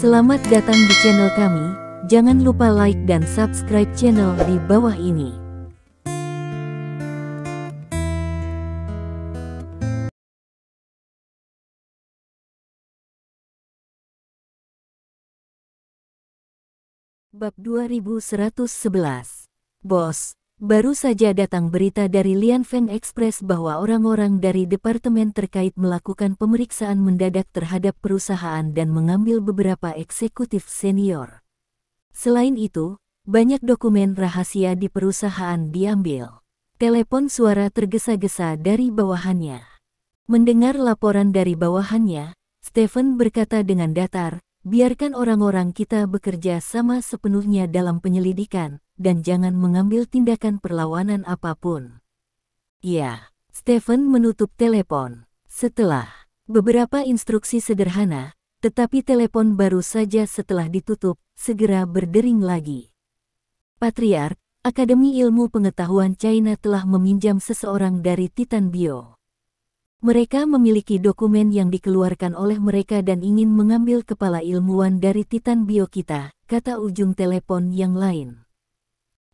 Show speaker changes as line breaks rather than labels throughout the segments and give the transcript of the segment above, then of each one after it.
Selamat datang di channel kami, jangan lupa like dan subscribe channel di bawah ini. Bab 2111. Bos, baru saja datang berita dari Lianfeng Express bahwa orang-orang dari departemen terkait melakukan pemeriksaan mendadak terhadap perusahaan dan mengambil beberapa eksekutif senior. Selain itu, banyak dokumen rahasia di perusahaan diambil. Telepon suara tergesa-gesa dari bawahannya. Mendengar laporan dari bawahannya, Stephen berkata dengan datar, "Biarkan orang-orang kita bekerja sama sepenuhnya dalam penyelidikan, dan jangan mengambil tindakan perlawanan apapun." Ya, Stephen menutup telepon. Setelah beberapa instruksi sederhana, tetapi telepon baru saja setelah ditutup, segera berdering lagi. Patriark, Akademi Ilmu Pengetahuan China telah meminjam seseorang dari Titan Bio. Mereka memiliki dokumen yang dikeluarkan oleh mereka dan ingin mengambil kepala ilmuwan dari Titan Bio kita, kata ujung telepon yang lain.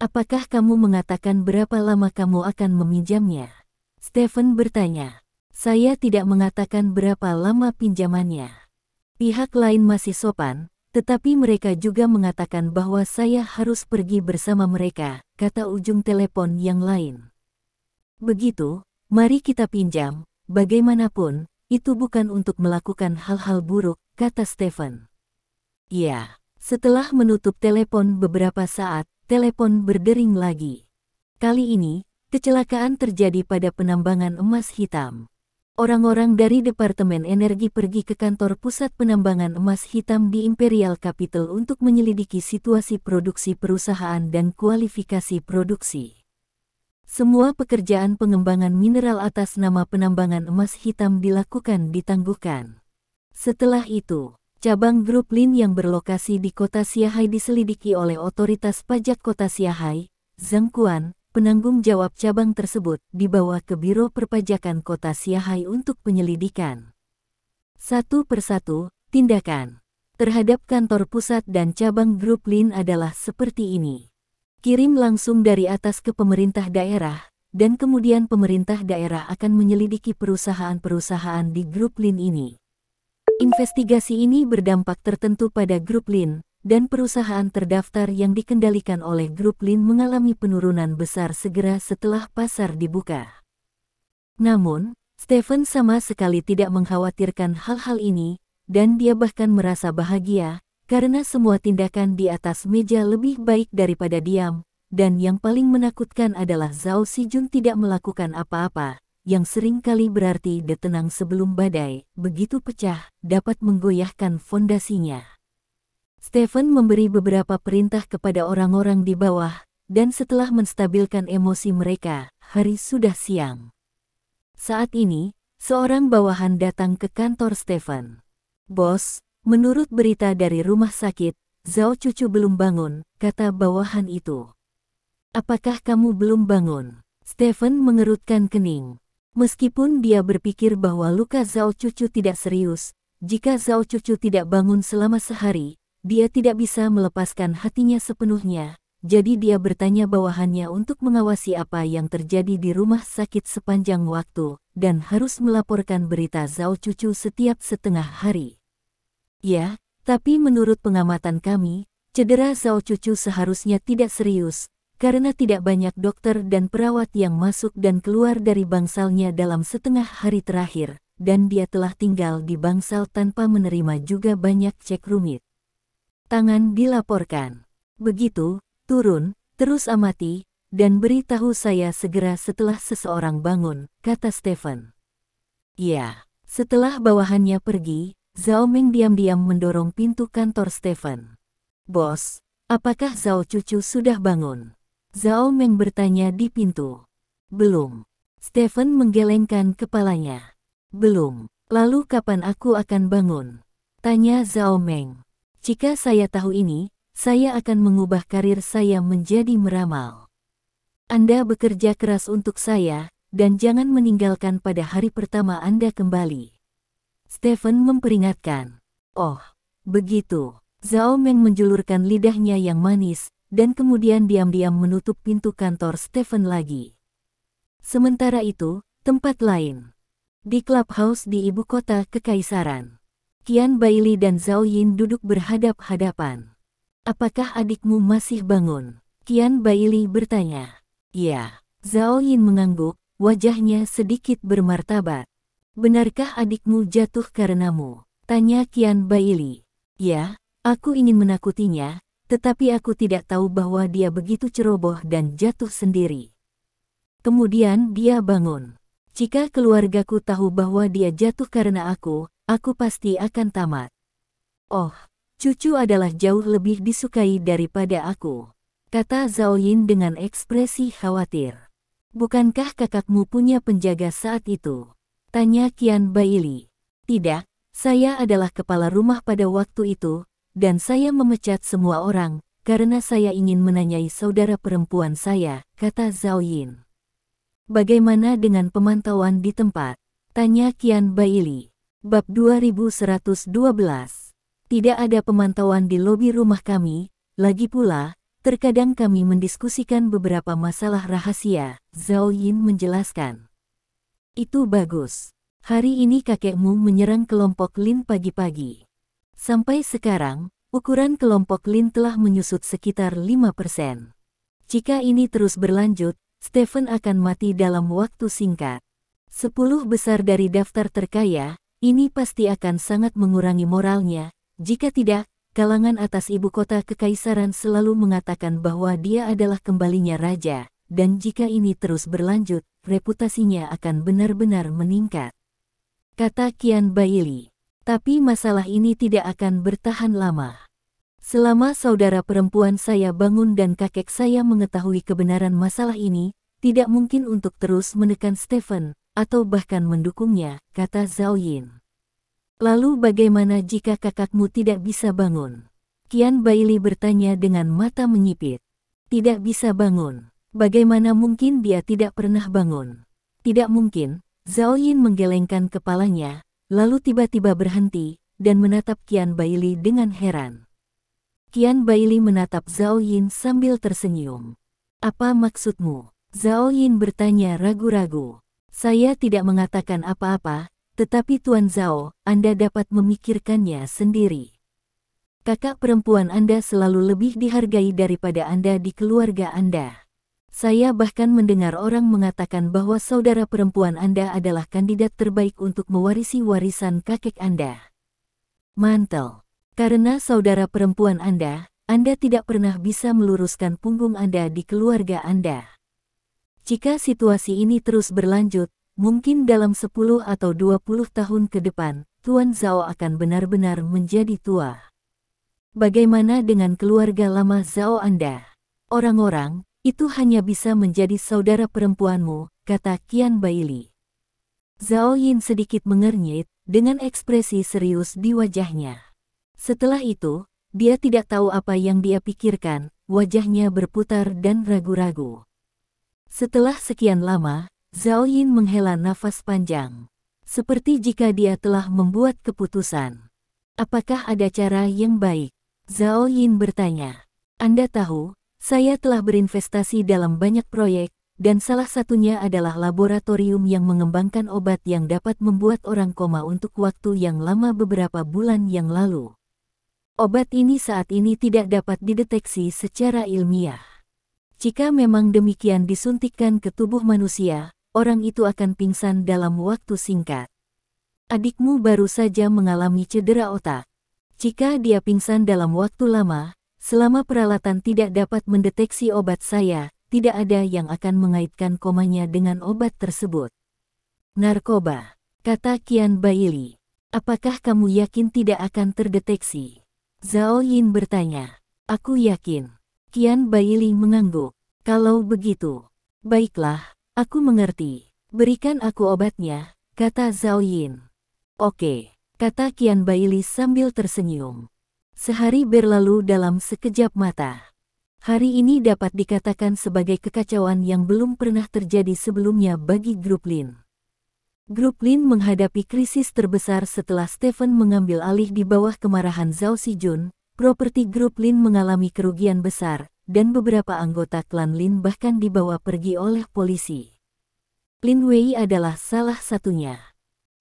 Apakah kamu mengatakan berapa lama kamu akan meminjamnya? Stephen bertanya. Saya tidak mengatakan berapa lama pinjamannya. Pihak lain masih sopan, tetapi mereka juga mengatakan bahwa saya harus pergi bersama mereka, kata ujung telepon yang lain. Begitu, mari kita pinjam. Bagaimanapun, itu bukan untuk melakukan hal-hal buruk, kata Stephen. Ya, setelah menutup telepon beberapa saat, telepon berdering lagi. Kali ini, kecelakaan terjadi pada penambangan emas hitam. Orang-orang dari Departemen Energi pergi ke kantor pusat penambangan emas hitam di Imperial Capital untuk menyelidiki situasi produksi perusahaan dan kualifikasi produksi. Semua pekerjaan pengembangan mineral atas nama penambangan emas hitam dilakukan ditangguhkan. Setelah itu, cabang grup Lin yang berlokasi di kota Xiahai diselidiki oleh otoritas pajak kota Xiahai. Zhang Quan, penanggung jawab cabang tersebut, dibawa ke Biro Perpajakan kota Xiahai untuk penyelidikan. Satu persatu, tindakan terhadap kantor pusat dan cabang grup Lin adalah seperti ini. Kirim langsung dari atas ke pemerintah daerah, dan kemudian pemerintah daerah akan menyelidiki perusahaan-perusahaan di grup Lin ini. Investigasi ini berdampak tertentu pada grup Lin, dan perusahaan terdaftar yang dikendalikan oleh grup Lin mengalami penurunan besar segera setelah pasar dibuka. Namun, Stephen sama sekali tidak mengkhawatirkan hal-hal ini, dan dia bahkan merasa bahagia, karena semua tindakan di atas meja lebih baik daripada diam, dan yang paling menakutkan adalah Zhao Xijun tidak melakukan apa-apa, yang sering kali berarti tenang sebelum badai, begitu pecah, dapat menggoyahkan fondasinya. Stephen memberi beberapa perintah kepada orang-orang di bawah, dan setelah menstabilkan emosi mereka, hari sudah siang. Saat ini, seorang bawahan datang ke kantor Stephen. "Bos, menurut berita dari rumah sakit, Zhao Cucu belum bangun," kata bawahan itu. "Apakah kamu belum bangun?" Stephen mengerutkan kening. Meskipun dia berpikir bahwa luka Zhao Cucu tidak serius, jika Zhao Cucu tidak bangun selama sehari, dia tidak bisa melepaskan hatinya sepenuhnya, jadi dia bertanya bawahannya untuk mengawasi apa yang terjadi di rumah sakit sepanjang waktu, dan harus melaporkan berita Zhao Cucu setiap setengah hari. "Ya, tapi menurut pengamatan kami, cedera Zhao Cucu seharusnya tidak serius, karena tidak banyak dokter dan perawat yang masuk dan keluar dari bangsalnya dalam setengah hari terakhir, dan dia telah tinggal di bangsal tanpa menerima juga banyak cek rumit. Tangan dilaporkan. Begitu, turun, terus amati, dan beritahu saya segera setelah seseorang bangun," kata Stephen. Ya, setelah bawahannya pergi, Zhao Meng diam-diam mendorong pintu kantor Stephen. "Bos, apakah Zhao Cucu sudah bangun?" Zhao Meng bertanya di pintu. "Belum." Stephen menggelengkan kepalanya. "Belum. Lalu kapan aku akan bangun?" tanya Zhao Meng. "Jika saya tahu ini, saya akan mengubah karir saya menjadi meramal. Anda bekerja keras untuk saya, dan jangan meninggalkan pada hari pertama Anda kembali." Stephen memperingatkan. "Oh, begitu. Zhao Meng menjulurkan lidahnya yang manis, dan kemudian diam-diam menutup pintu kantor Stephen lagi. Sementara itu, tempat lain. Di clubhouse di ibu kota kekaisaran. Qian Bailey dan Zhao Yin duduk berhadap-hadapan. Apakah adikmu masih bangun? Qian Bailey bertanya. Ya. Zhao Yin mengangguk, wajahnya sedikit bermartabat. Benarkah adikmu jatuh karenamu? Tanya Qian Bailey. Ya, aku ingin menakutinya, tetapi aku tidak tahu bahwa dia begitu ceroboh dan jatuh sendiri. Kemudian dia bangun. Jika keluargaku tahu bahwa dia jatuh karena aku pasti akan tamat. Oh, cucu adalah jauh lebih disukai daripada aku, kata Zhao Yin dengan ekspresi khawatir. Bukankah kakakmu punya penjaga saat itu? Tanya Qian Bailey. Tidak, saya adalah kepala rumah pada waktu itu, dan saya memecat semua orang, karena saya ingin menanyai saudara perempuan saya, kata Zhao Yin. Bagaimana dengan pemantauan di tempat? Tanya Qian Bailey. Bab 2112. Tidak ada pemantauan di lobi rumah kami, lagi pula, terkadang kami mendiskusikan beberapa masalah rahasia, Zhao Yin menjelaskan. Itu bagus. Hari ini kakekmu menyerang kelompok Lin pagi-pagi. Sampai sekarang, ukuran kelompok Lin telah menyusut sekitar 5%. Jika ini terus berlanjut, Stephen akan mati dalam waktu singkat. 10 besar dari daftar terkaya, ini pasti akan sangat mengurangi moralnya, jika tidak, kalangan atas ibu kota kekaisaran selalu mengatakan bahwa dia adalah kembalinya raja, dan jika ini terus berlanjut, reputasinya akan benar-benar meningkat. Kata Qian Bailey. Tapi masalah ini tidak akan bertahan lama. Selama saudara perempuan saya bangun dan kakek saya mengetahui kebenaran masalah ini, tidak mungkin untuk terus menekan Stephen, atau bahkan mendukungnya, kata Zhao Yin. Lalu bagaimana jika kakakmu tidak bisa bangun? Qian Bailey bertanya dengan mata menyipit. Tidak bisa bangun. Bagaimana mungkin dia tidak pernah bangun? Tidak mungkin, Zhao Yin menggelengkan kepalanya, lalu tiba-tiba berhenti, dan menatap Qian Bailey dengan heran. Qian Bailey menatap Zhao Yin sambil tersenyum. Apa maksudmu? Zhao Yin bertanya ragu-ragu. Saya tidak mengatakan apa-apa, tetapi Tuan Zhao, Anda dapat memikirkannya sendiri. Kakak perempuan Anda selalu lebih dihargai daripada Anda di keluarga Anda. Saya bahkan mendengar orang mengatakan bahwa saudara perempuan Anda adalah kandidat terbaik untuk mewarisi warisan kakek Anda. Mantel. Karena saudara perempuan Anda tidak pernah bisa meluruskan punggung Anda di keluarga Anda. Jika situasi ini terus berlanjut, mungkin dalam 10 atau 20 tahun ke depan, Tuan Zhao akan benar-benar menjadi tua. Bagaimana dengan keluarga lama Zhao Anda? Orang-orang, itu hanya bisa menjadi saudara perempuanmu, kata Qian Bailey. Zhao Yin sedikit mengernyit, dengan ekspresi serius di wajahnya. Setelah itu, dia tidak tahu apa yang dia pikirkan, wajahnya berputar dan ragu-ragu. Setelah sekian lama, Zhao Yin menghela nafas panjang. Seperti jika dia telah membuat keputusan. Apakah ada cara yang baik? Zhao Yin bertanya. Anda tahu, saya telah berinvestasi dalam banyak proyek, dan salah satunya adalah laboratorium yang mengembangkan obat yang dapat membuat orang koma untuk waktu yang lama beberapa bulan yang lalu. Obat ini saat ini tidak dapat dideteksi secara ilmiah. Jika memang demikian disuntikkan ke tubuh manusia, orang itu akan pingsan dalam waktu singkat. Adikmu baru saja mengalami cedera otak. Jika dia pingsan dalam waktu lama, selama peralatan tidak dapat mendeteksi obat saya, tidak ada yang akan mengaitkan komanya dengan obat tersebut. Narkoba, kata Qian Bailey. Apakah kamu yakin tidak akan terdeteksi? Zhao Yin bertanya. Aku yakin. Qian Bailey mengangguk. Kalau begitu, baiklah. Aku mengerti. Berikan aku obatnya, kata Zhao Yin. Oke, kata Qian Bailey sambil tersenyum. Sehari berlalu dalam sekejap mata. Hari ini dapat dikatakan sebagai kekacauan yang belum pernah terjadi sebelumnya bagi grup Lin. Grup Lin menghadapi krisis terbesar setelah Stephen mengambil alih di bawah kemarahan Zhao Xijun. Properti grup Lin mengalami kerugian besar, dan beberapa anggota klan Lin bahkan dibawa pergi oleh polisi. Lin Wei adalah salah satunya.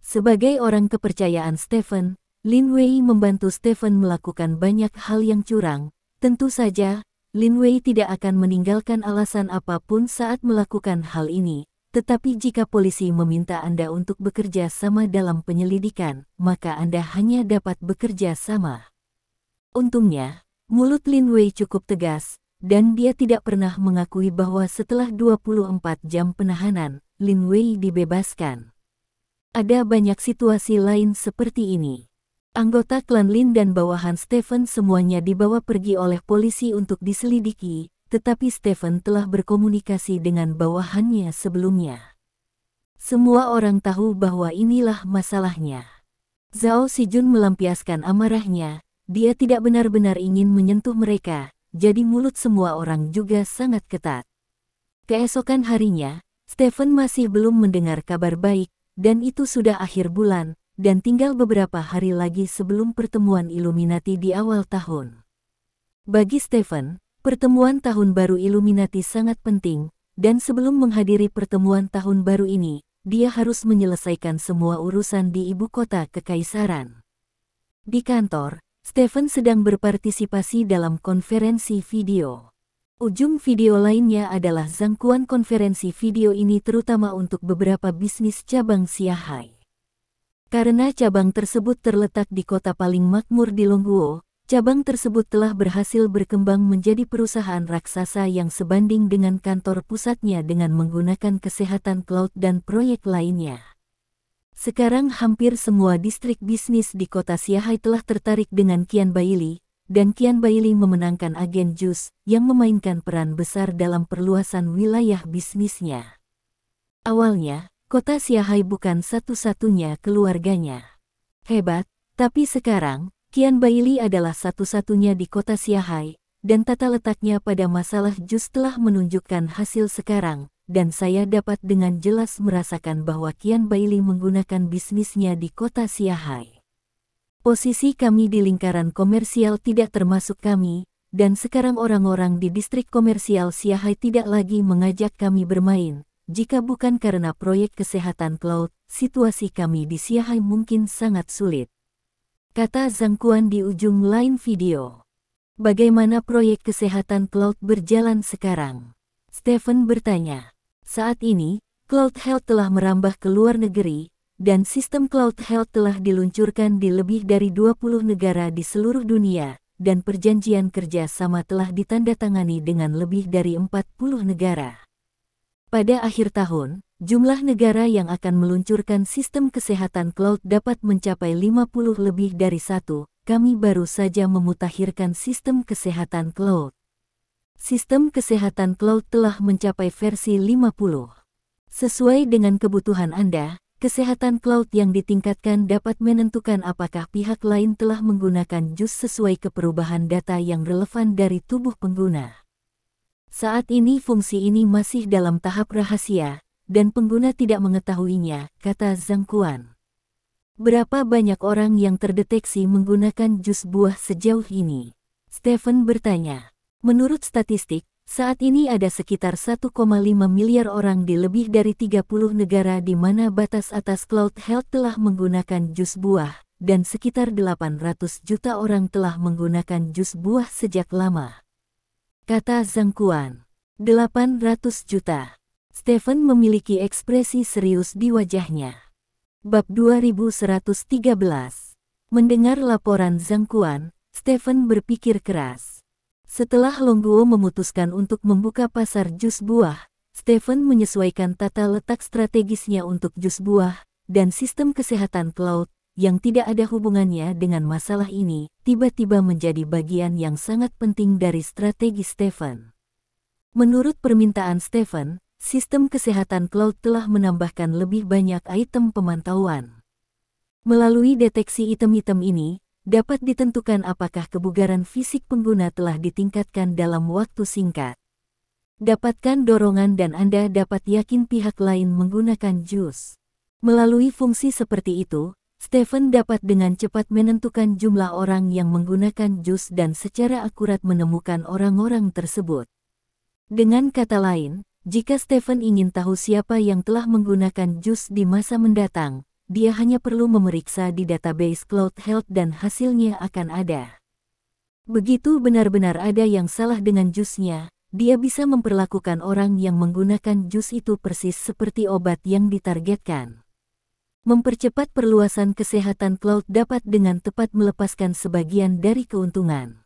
Sebagai orang kepercayaan Stephen, Lin Wei membantu Stephen melakukan banyak hal yang curang. Tentu saja, Lin Wei tidak akan meninggalkan alasan apapun saat melakukan hal ini. Tetapi jika polisi meminta Anda untuk bekerja sama dalam penyelidikan, maka Anda hanya dapat bekerja sama. Untungnya, mulut Lin Wei cukup tegas, dan dia tidak pernah mengakui bahwa setelah 24 jam penahanan, Lin Wei dibebaskan. Ada banyak situasi lain seperti ini. Anggota klan Lin dan bawahan Stephen semuanya dibawa pergi oleh polisi untuk diselidiki, tetapi Stephen telah berkomunikasi dengan bawahannya sebelumnya. Semua orang tahu bahwa inilah masalahnya. Zhao Xijun melampiaskan amarahnya, dia tidak benar-benar ingin menyentuh mereka, jadi mulut semua orang juga sangat ketat. Keesokan harinya, Stephen masih belum mendengar kabar baik, dan itu sudah akhir bulan, dan tinggal beberapa hari lagi sebelum pertemuan Illuminati di awal tahun. Bagi Stephen, pertemuan tahun baru Illuminati sangat penting, dan sebelum menghadiri pertemuan tahun baru ini, dia harus menyelesaikan semua urusan di ibu kota kekaisaran. Di kantor, Stephen sedang berpartisipasi dalam konferensi video. Ujung video lainnya adalah jangkauan konferensi video ini terutama untuk beberapa bisnis cabang Siahai. Karena cabang tersebut terletak di kota paling makmur di Longguo, cabang tersebut telah berhasil berkembang menjadi perusahaan raksasa yang sebanding dengan kantor pusatnya dengan menggunakan kesehatan cloud dan proyek lainnya. Sekarang hampir semua distrik bisnis di kota Siahai telah tertarik dengan Qian Baili, dan Qian Baili memenangkan agen jus yang memainkan peran besar dalam perluasan wilayah bisnisnya. Awalnya, kota Siahai bukan satu-satunya keluarganya. Hebat, tapi sekarang, Qian Baili adalah satu-satunya di kota Siahai, dan tata letaknya pada masalah jus telah menunjukkan hasil sekarang, dan saya dapat dengan jelas merasakan bahwa Qian Baili menggunakan bisnisnya di kota Siahai. Posisi kami di lingkaran komersial tidak termasuk kami, dan sekarang orang-orang di distrik komersial Siahai tidak lagi mengajak kami bermain. Jika bukan karena proyek kesehatan cloud, situasi kami di Siahai mungkin sangat sulit. Kata Zhang Quan di ujung lain video. Bagaimana proyek kesehatan cloud berjalan sekarang? Stephen bertanya. Saat ini, Cloud Health telah merambah ke luar negeri, dan sistem Cloud Health telah diluncurkan di lebih dari 20 negara di seluruh dunia, dan perjanjian kerja sama telah ditandatangani dengan lebih dari 40 negara. Pada akhir tahun, jumlah negara yang akan meluncurkan sistem kesehatan cloud dapat mencapai 50 lebih dari satu. Kami baru saja memutakhirkan sistem kesehatan cloud. Sistem kesehatan cloud telah mencapai versi 50. Sesuai dengan kebutuhan Anda, kesehatan cloud yang ditingkatkan dapat menentukan apakah pihak lain telah menggunakan jus sesuai keperubahan data yang relevan dari tubuh pengguna. Saat ini fungsi ini masih dalam tahap rahasia, dan pengguna tidak mengetahuinya, kata Zhang Quan. Berapa banyak orang yang terdeteksi menggunakan jus buah sejauh ini? Stephen bertanya. Menurut statistik, saat ini ada sekitar 1,5 miliar orang di lebih dari 30 negara di mana batas atas Cloud Health telah menggunakan jus buah, dan sekitar 800 juta orang telah menggunakan jus buah sejak lama. Kata Zhang Quan. 800 juta. Stephen memiliki ekspresi serius di wajahnya. Bab 2113. Mendengar laporan Zhang Quan, Stephen berpikir keras. Setelah Longguo memutuskan untuk membuka pasar jus buah, Stephen menyesuaikan tata letak strategisnya untuk jus buah, dan sistem kesehatan cloud, yang tidak ada hubungannya dengan masalah ini, tiba-tiba menjadi bagian yang sangat penting dari strategi Stephen. Menurut permintaan Stephen, sistem kesehatan cloud telah menambahkan lebih banyak item pemantauan. Melalui deteksi item-item ini, dapat ditentukan apakah kebugaran fisik pengguna telah ditingkatkan dalam waktu singkat. Dapatkan dorongan dan Anda dapat yakin pihak lain menggunakan jus. Melalui fungsi seperti itu, Stephen dapat dengan cepat menentukan jumlah orang yang menggunakan jus dan secara akurat menemukan orang-orang tersebut. Dengan kata lain, jika Stephen ingin tahu siapa yang telah menggunakan jus di masa mendatang, dia hanya perlu memeriksa di database Cloud Health dan hasilnya akan ada. Begitu benar-benar ada yang salah dengan jusnya, dia bisa memperlakukan orang yang menggunakan jus itu persis seperti obat yang ditargetkan. Mempercepat perluasan kesehatan cloud dapat dengan tepat melepaskan sebagian dari keuntungan.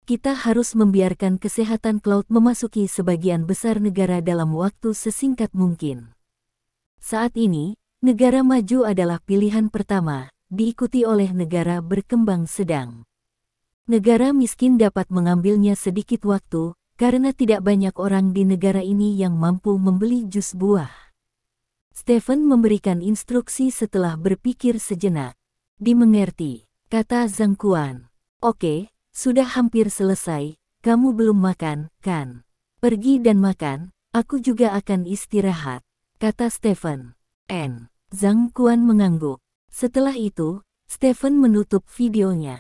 Kita harus membiarkan kesehatan cloud memasuki sebagian besar negara dalam waktu sesingkat mungkin. Saat ini, negara maju adalah pilihan pertama, diikuti oleh negara berkembang sedang. Negara miskin dapat mengambilnya sedikit waktu, karena tidak banyak orang di negara ini yang mampu membeli jus buah. Stephen memberikan instruksi setelah berpikir sejenak. Dimengerti, kata Zhang Quan. Oke, sudah hampir selesai, kamu belum makan, kan? Pergi dan makan, aku juga akan istirahat, kata Stephen. Zhang Quan mengangguk. Setelah itu, Stephen menutup videonya.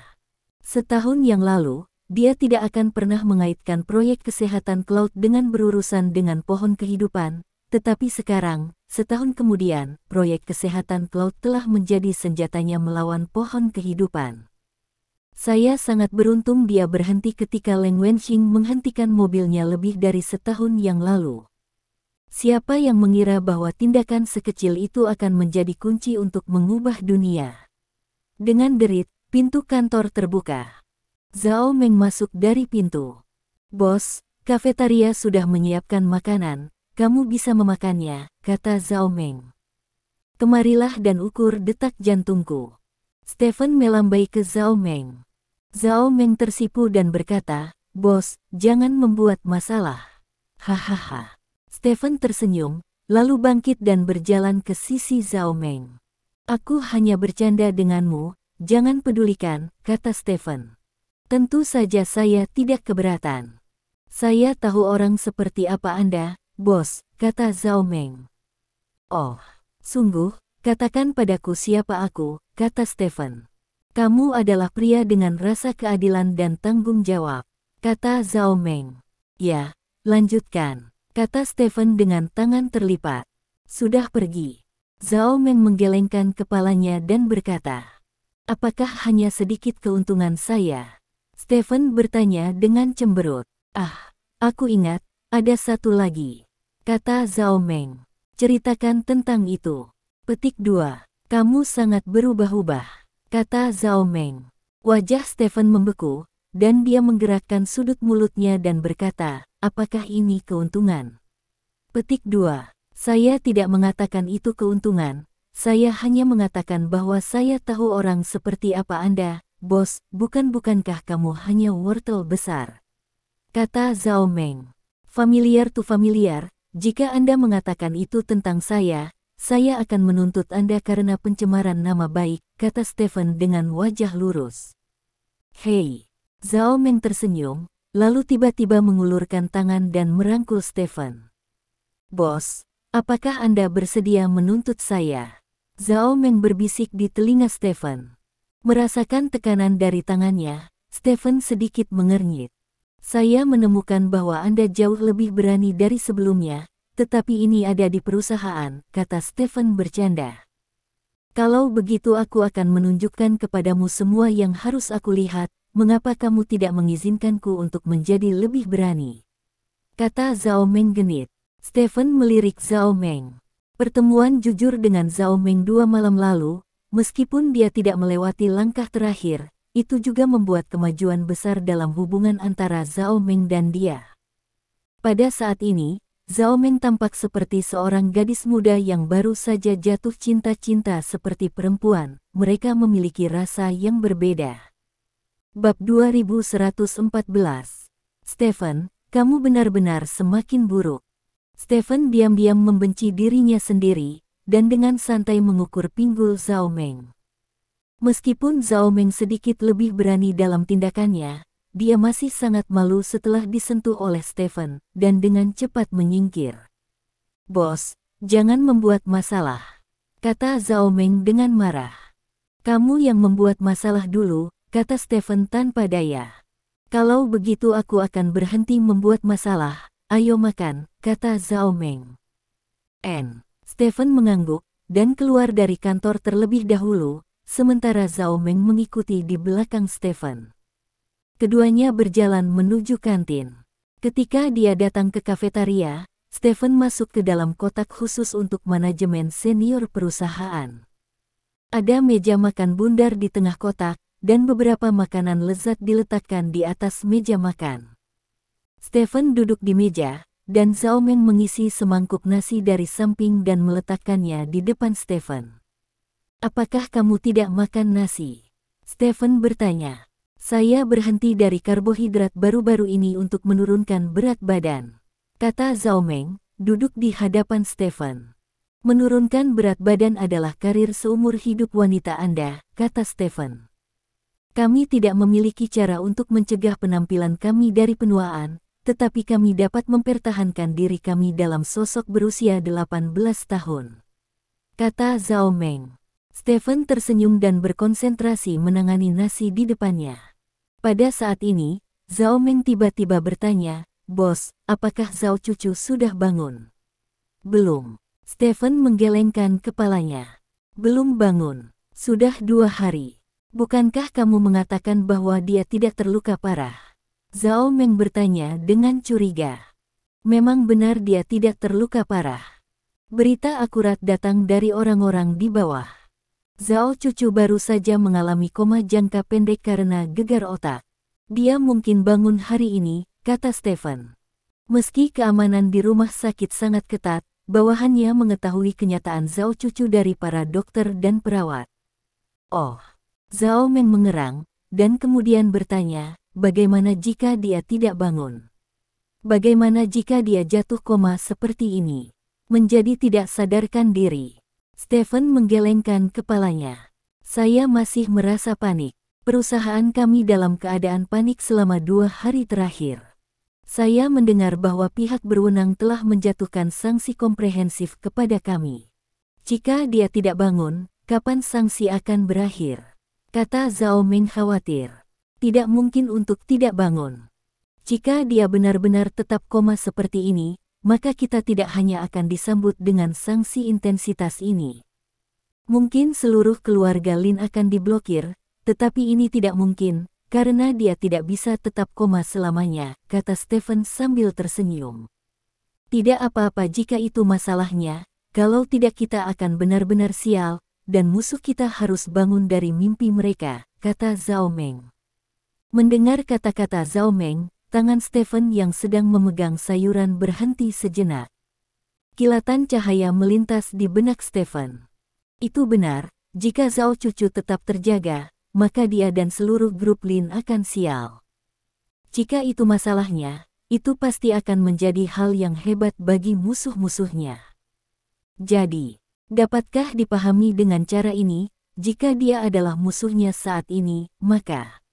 Setahun yang lalu, dia tidak akan pernah mengaitkan proyek kesehatan cloud dengan berurusan dengan pohon kehidupan, tetapi sekarang, setahun kemudian, proyek kesehatan cloud telah menjadi senjatanya melawan pohon kehidupan. Saya sangat beruntung dia berhenti ketika Leng Wenxing menghentikan mobilnya lebih dari setahun yang lalu. Siapa yang mengira bahwa tindakan sekecil itu akan menjadi kunci untuk mengubah dunia? Dengan derit, pintu kantor terbuka. Zhao Meng masuk dari pintu. Bos, kafetaria sudah menyiapkan makanan. Kamu bisa memakannya, kata Zhao Meng. Kemarilah dan ukur detak jantungku. Stephen melambai ke Zhao Meng. Zhao Meng tersipu dan berkata, Bos, jangan membuat masalah. Hahaha. Stephen tersenyum, lalu bangkit dan berjalan ke sisi Zhao Meng. Aku hanya bercanda denganmu, jangan pedulikan, kata Stephen. Tentu saja saya tidak keberatan. Saya tahu orang seperti apa Anda, Bos, kata Zhao Meng. Oh, sungguh, katakan padaku siapa aku, kata Stephen. Kamu adalah pria dengan rasa keadilan dan tanggung jawab, kata Zhao Meng. Ya, lanjutkan, kata Stephen dengan tangan terlipat. Sudah pergi. Zhao Meng menggelengkan kepalanya dan berkata, apakah hanya sedikit keuntungan saya? Stephen bertanya dengan cemberut. Ah, aku ingat, ada satu lagi, kata Zhao Meng. Ceritakan tentang itu. Petik 2. Kamu sangat berubah-ubah, kata Zhao Meng. Wajah Stephen membeku, dan dia menggerakkan sudut mulutnya dan berkata, apakah ini keuntungan? Petik 2. Saya tidak mengatakan itu keuntungan, saya hanya mengatakan bahwa saya tahu orang seperti apa Anda, Bos, bukankah kamu hanya wortel besar? Kata Zhao Meng. Familiar to familiar, jika Anda mengatakan itu tentang saya akan menuntut Anda karena pencemaran nama baik, kata Stephen dengan wajah lurus. Hei, Zhao Meng tersenyum, lalu tiba-tiba mengulurkan tangan dan merangkul Stephen. Bos, apakah Anda bersedia menuntut saya? Zhao Meng berbisik di telinga Stephen. Merasakan tekanan dari tangannya, Stephen sedikit mengernyit. Saya menemukan bahwa Anda jauh lebih berani dari sebelumnya, tetapi ini ada di perusahaan, kata Stephen bercanda. Kalau begitu aku akan menunjukkan kepadamu semua yang harus aku lihat, mengapa kamu tidak mengizinkanku untuk menjadi lebih berani? Kata Zhao Meng genit. Stephen melirik Zhao Meng. Pertemuan jujur dengan Zhao Meng 2 malam lalu, meskipun dia tidak melewati langkah terakhir, itu juga membuat kemajuan besar dalam hubungan antara Zhao Meng dan dia. Pada saat ini, Zhao Meng tampak seperti seorang gadis muda yang baru saja jatuh cinta-cinta seperti perempuan. Mereka memiliki rasa yang berbeda. Bab 2114. Stephen, kamu benar-benar semakin buruk. Stephen diam-diam membenci dirinya sendiri, dan dengan santai mengukur pinggul Zhao Meng. Meskipun Zhao Meng sedikit lebih berani dalam tindakannya, dia masih sangat malu setelah disentuh oleh Stephen, dan dengan cepat menyingkir. Bos, jangan membuat masalah, kata Zhao Meng dengan marah. Kamu yang membuat masalah dulu, kata Stephen tanpa daya. Kalau begitu aku akan berhenti membuat masalah, ayo makan, kata Zhao Meng. Stephen mengangguk, dan keluar dari kantor terlebih dahulu, sementara Zhao Meng mengikuti di belakang Stephen. Keduanya berjalan menuju kantin. Ketika dia datang ke kafetaria, Stephen masuk ke dalam kotak khusus untuk manajemen senior perusahaan. Ada meja makan bundar di tengah kotak, dan beberapa makanan lezat diletakkan di atas meja makan. Stephen duduk di meja, dan Zhao Meng mengisi semangkuk nasi dari samping dan meletakkannya di depan Stephen. Apakah kamu tidak makan nasi? Stephen bertanya. Saya berhenti dari karbohidrat baru-baru ini untuk menurunkan berat badan, kata Zhao Meng, duduk di hadapan Stephen. Menurunkan berat badan adalah karir seumur hidup wanita Anda, kata Stephen. Kami tidak memiliki cara untuk mencegah penampilan kami dari penuaan, tetapi kami dapat mempertahankan diri kami dalam sosok berusia 18 tahun, kata Zhao Meng. Stephen tersenyum dan berkonsentrasi menangani nasi di depannya. Pada saat ini, Zhao Meng tiba-tiba bertanya, "Bos, apakah Zhao Cucu sudah bangun?" "Belum." Stephen menggelengkan kepalanya. "Belum bangun. Sudah 2 hari. Bukankah kamu mengatakan bahwa dia tidak terluka parah?" Zhao Meng bertanya dengan curiga. Memang benar dia tidak terluka parah. Berita akurat datang dari orang-orang di bawah. Zhao Cucu baru saja mengalami koma jangka pendek karena gegar otak. Dia mungkin bangun hari ini, kata Stephen. Meski keamanan di rumah sakit sangat ketat, bawahannya mengetahui kenyataan Zhao Cucu dari para dokter dan perawat. Oh, Zhao Meng mengerang, dan kemudian bertanya, bagaimana jika dia tidak bangun? Bagaimana jika dia jatuh koma seperti ini? Menjadi tidak sadarkan diri. Stephen menggelengkan kepalanya. Saya masih merasa panik. Perusahaan kami dalam keadaan panik selama 2 hari terakhir. Saya mendengar bahwa pihak berwenang telah menjatuhkan sanksi komprehensif kepada kami. Jika dia tidak bangun, kapan sanksi akan berakhir? Kata Zhao Meng khawatir. Tidak mungkin untuk tidak bangun. Jika dia benar-benar tetap koma seperti ini, maka kita tidak hanya akan disambut dengan sanksi intensitas ini. Mungkin seluruh keluarga Lin akan diblokir, tetapi ini tidak mungkin, karena dia tidak bisa tetap koma selamanya, kata Stephen sambil tersenyum. Tidak apa-apa jika itu masalahnya, kalau tidak kita akan benar-benar sial, dan musuh kita harus bangun dari mimpi mereka, kata Zhao Meng. Mendengar kata-kata Zhao Meng, tangan Stephen yang sedang memegang sayuran berhenti sejenak. Kilatan cahaya melintas di benak Stephen. Itu benar, jika Zhao Cucu tetap terjaga, maka dia dan seluruh grup Lin akan sial. Jika itu masalahnya, itu pasti akan menjadi hal yang hebat bagi musuh-musuhnya. Jadi, dapatkah dipahami dengan cara ini, jika dia adalah musuhnya saat ini, maka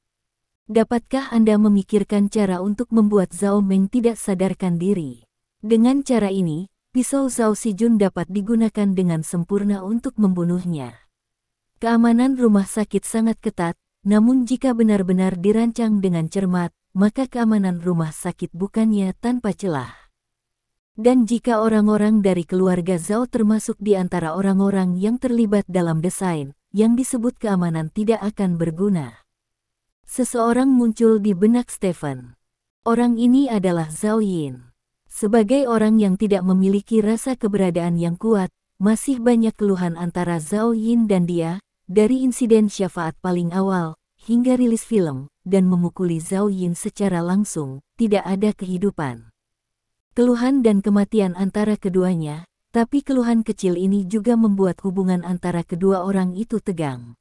dapatkah Anda memikirkan cara untuk membuat Zhao Meng tidak sadarkan diri? Dengan cara ini, pisau Zhao Sijun dapat digunakan dengan sempurna untuk membunuhnya. Keamanan rumah sakit sangat ketat, namun jika benar-benar dirancang dengan cermat, maka keamanan rumah sakit bukannya tanpa celah. Dan jika orang-orang dari keluarga Zhao termasuk di antara orang-orang yang terlibat dalam desain, yang disebut keamanan tidak akan berguna. Seseorang muncul di benak Stephen. Orang ini adalah Zhao Yin. Sebagai orang yang tidak memiliki rasa keberadaan yang kuat, masih banyak keluhan antara Zhao Yin dan dia, dari insiden syafaat paling awal, hingga rilis film, dan memukuli Zhao Yin secara langsung, tidak ada kehidupan. Keluhan dan kematian antara keduanya, tapi keluhan kecil ini juga membuat hubungan antara kedua orang itu tegang.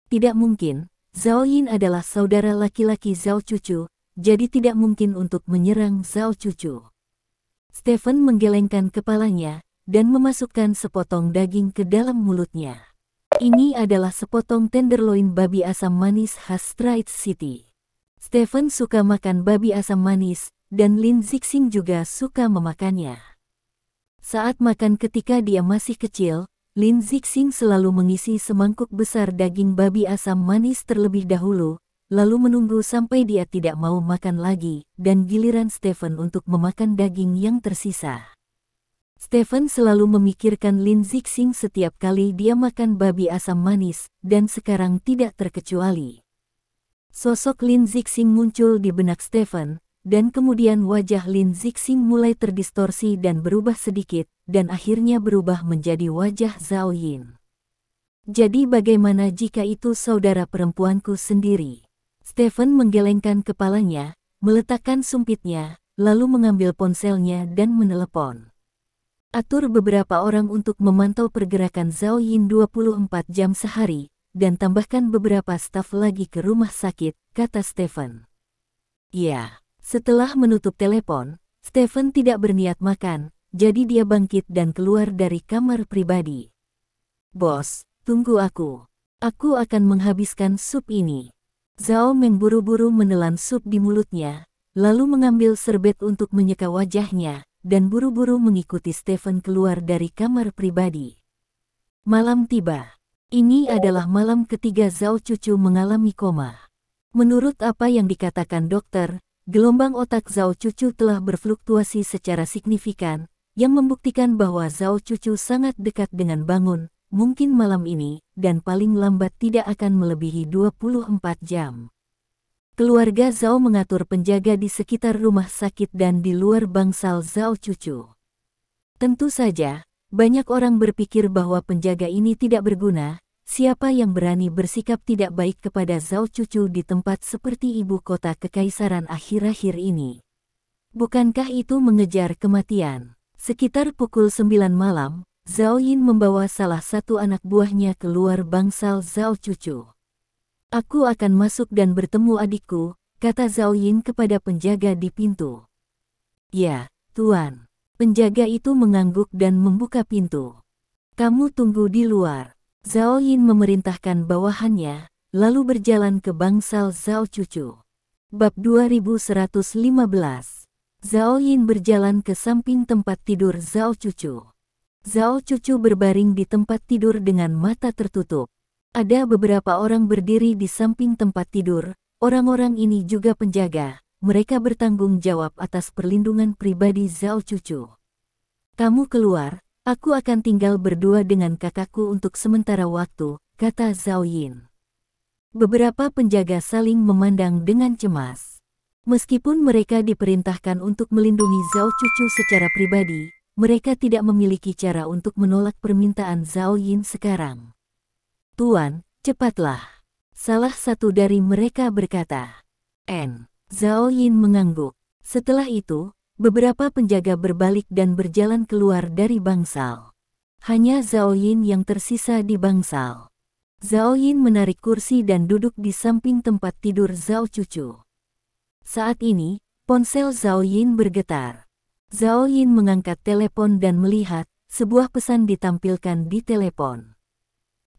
Tidak mungkin. Zhao Yin adalah saudara laki-laki Zhao Cucu, jadi tidak mungkin untuk menyerang Zhao Cucu. Stephen menggelengkan kepalanya, dan memasukkan sepotong daging ke dalam mulutnya. Ini adalah sepotong tenderloin babi asam manis khas Stride City. Stephen suka makan babi asam manis, dan Lin Zixing juga suka memakannya. Saat makan ketika dia masih kecil, Lin Zixing selalu mengisi semangkuk besar daging babi asam manis terlebih dahulu, lalu menunggu sampai dia tidak mau makan lagi, dan giliran Stephen untuk memakan daging yang tersisa. Stephen selalu memikirkan Lin Zixing setiap kali dia makan babi asam manis, dan sekarang tidak terkecuali. Sosok Lin Zixing muncul di benak Stephen, dan kemudian wajah Lin Zixing mulai terdistorsi dan berubah sedikit, dan akhirnya berubah menjadi wajah Zhao Yin. Jadi bagaimana jika itu saudara perempuanku sendiri? Stephen menggelengkan kepalanya, meletakkan sumpitnya, lalu mengambil ponselnya dan menelepon. Atur beberapa orang untuk memantau pergerakan Zhao Yin 24 jam sehari, dan tambahkan beberapa staf lagi ke rumah sakit, kata Stephen. Ya. Setelah menutup telepon, Stephen tidak berniat makan, jadi dia bangkit dan keluar dari kamar pribadi. Bos, tunggu aku. Aku akan menghabiskan sup ini. Zhao Meng buru-buru menelan sup di mulutnya, lalu mengambil serbet untuk menyeka wajahnya, dan buru-buru mengikuti Stephen keluar dari kamar pribadi. Malam tiba. Ini adalah malam ketiga Zhao Cucu mengalami koma. Menurut apa yang dikatakan dokter, gelombang otak Zhao Cucu telah berfluktuasi secara signifikan, yang membuktikan bahwa Zhao Cucu sangat dekat dengan bangun, mungkin malam ini, dan paling lambat tidak akan melebihi 24 jam. Keluarga Zhao mengatur penjaga di sekitar rumah sakit dan di luar bangsal Zhao Cucu. Tentu saja, banyak orang berpikir bahwa penjaga ini tidak berguna. Siapa yang berani bersikap tidak baik kepada Zhao Cucu di tempat seperti ibu kota kekaisaran akhir-akhir ini? Bukankah itu mengejar kematian? Sekitar pukul 9 malam, Zhao Yin membawa salah satu anak buahnya keluar bangsal Zhao Cucu. Aku akan masuk dan bertemu adikku, kata Zhao Yin kepada penjaga di pintu. Ya, Tuan. Penjaga itu mengangguk dan membuka pintu. Kamu tunggu di luar. Zhao Yin memerintahkan bawahannya, lalu berjalan ke bangsal Zhao Cucu. Bab 2115. Zhao Yin berjalan ke samping tempat tidur Zhao Cucu. Zhao Cucu berbaring di tempat tidur dengan mata tertutup. Ada beberapa orang berdiri di samping tempat tidur, orang-orang ini juga penjaga, mereka bertanggung jawab atas perlindungan pribadi Zhao Cucu. Kamu keluar. Aku akan tinggal berdua dengan kakakku untuk sementara waktu, kata Zhao Yin. Beberapa penjaga saling memandang dengan cemas. Meskipun mereka diperintahkan untuk melindungi Zhao Cucu secara pribadi, mereka tidak memiliki cara untuk menolak permintaan Zhao Yin sekarang. Tuan, cepatlah. Salah satu dari mereka berkata. Zhao Yin mengangguk. Setelah itu, beberapa penjaga berbalik dan berjalan keluar dari bangsal. Hanya Zhao Yin yang tersisa di bangsal. Zhao Yin menarik kursi dan duduk di samping tempat tidur Zhao Cucu. Saat ini, ponsel Zhao Yin bergetar. Zhao Yin mengangkat telepon dan melihat, sebuah pesan ditampilkan di telepon.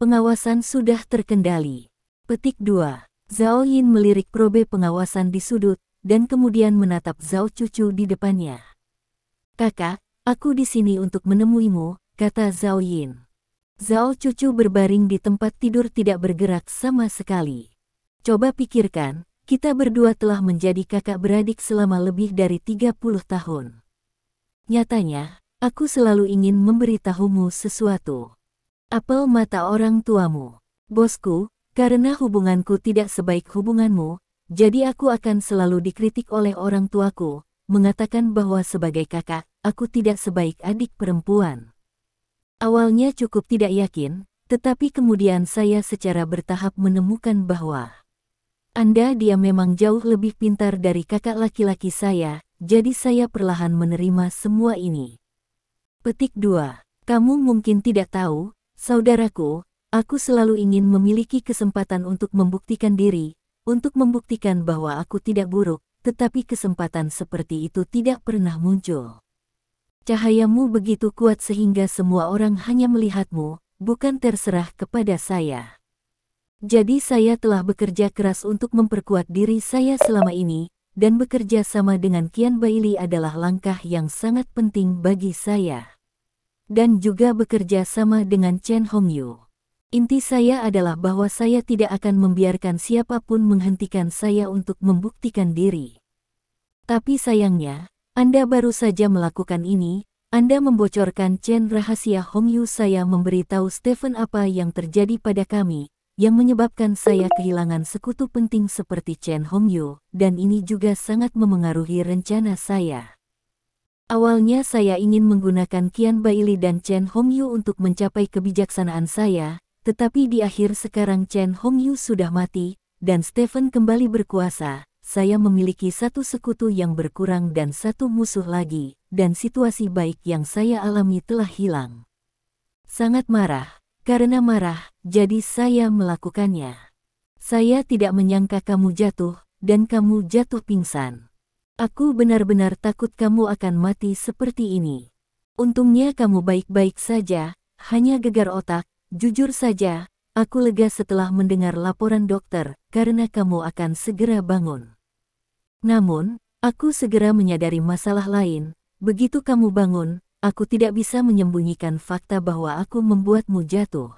Pengawasan sudah terkendali. Petik 2. Zhao Yin melirik probe pengawasan di sudut, dan kemudian menatap Zhao Cucu di depannya. Kakak, aku di sini untuk menemuimu, kata Zhao Yin. Zhao Cucu berbaring di tempat tidur tidak bergerak sama sekali. Coba pikirkan, kita berdua telah menjadi kakak beradik selama lebih dari 30 tahun. Nyatanya, aku selalu ingin memberitahumu sesuatu. Apel mata orang tuamu. Bosku, karena hubunganku tidak sebaik hubunganmu, jadi aku akan selalu dikritik oleh orang tuaku, mengatakan bahwa sebagai kakak, aku tidak sebaik adik perempuan. Awalnya cukup tidak yakin, tetapi kemudian saya secara bertahap menemukan bahwa dia memang jauh lebih pintar dari kakak laki-laki saya, jadi saya perlahan menerima semua ini. Petik 2. Kamu mungkin tidak tahu, saudaraku, aku selalu ingin memiliki kesempatan untuk membuktikan diri, untuk membuktikan bahwa aku tidak buruk, tetapi kesempatan seperti itu tidak pernah muncul. Cahayamu begitu kuat sehingga semua orang hanya melihatmu, bukan terserah kepada saya. Jadi saya telah bekerja keras untuk memperkuat diri saya selama ini, dan bekerja sama dengan Qian Baili adalah langkah yang sangat penting bagi saya. dan juga bekerja sama dengan Chen Hongyu. Inti saya adalah bahwa saya tidak akan membiarkan siapapun menghentikan saya untuk membuktikan diri. Tapi sayangnya, Anda baru saja melakukan ini. Anda membocorkan Chen rahasia Hongyu. Saya memberitahu Stephen apa yang terjadi pada kami, yang menyebabkan saya kehilangan sekutu penting seperti Chen Hongyu, dan ini juga sangat memengaruhi rencana saya. Awalnya saya ingin menggunakan Qian Bailey dan Chen Hongyu untuk mencapai kebijaksanaan saya, tetapi di akhir sekarang Chen Hongyu sudah mati, dan Stephen kembali berkuasa. Saya memiliki satu sekutu yang berkurang dan satu musuh lagi, dan situasi baik yang saya alami telah hilang. Sangat marah. Karena marah, jadi saya melakukannya. Saya tidak menyangka kamu jatuh, dan kamu jatuh pingsan. Aku benar-benar takut kamu akan mati seperti ini. Untungnya kamu baik-baik saja, hanya gegar otak. Jujur saja, aku lega setelah mendengar laporan dokter, karena kamu akan segera bangun. Namun, aku segera menyadari masalah lain. Begitu kamu bangun, aku tidak bisa menyembunyikan fakta bahwa aku membuatmu jatuh.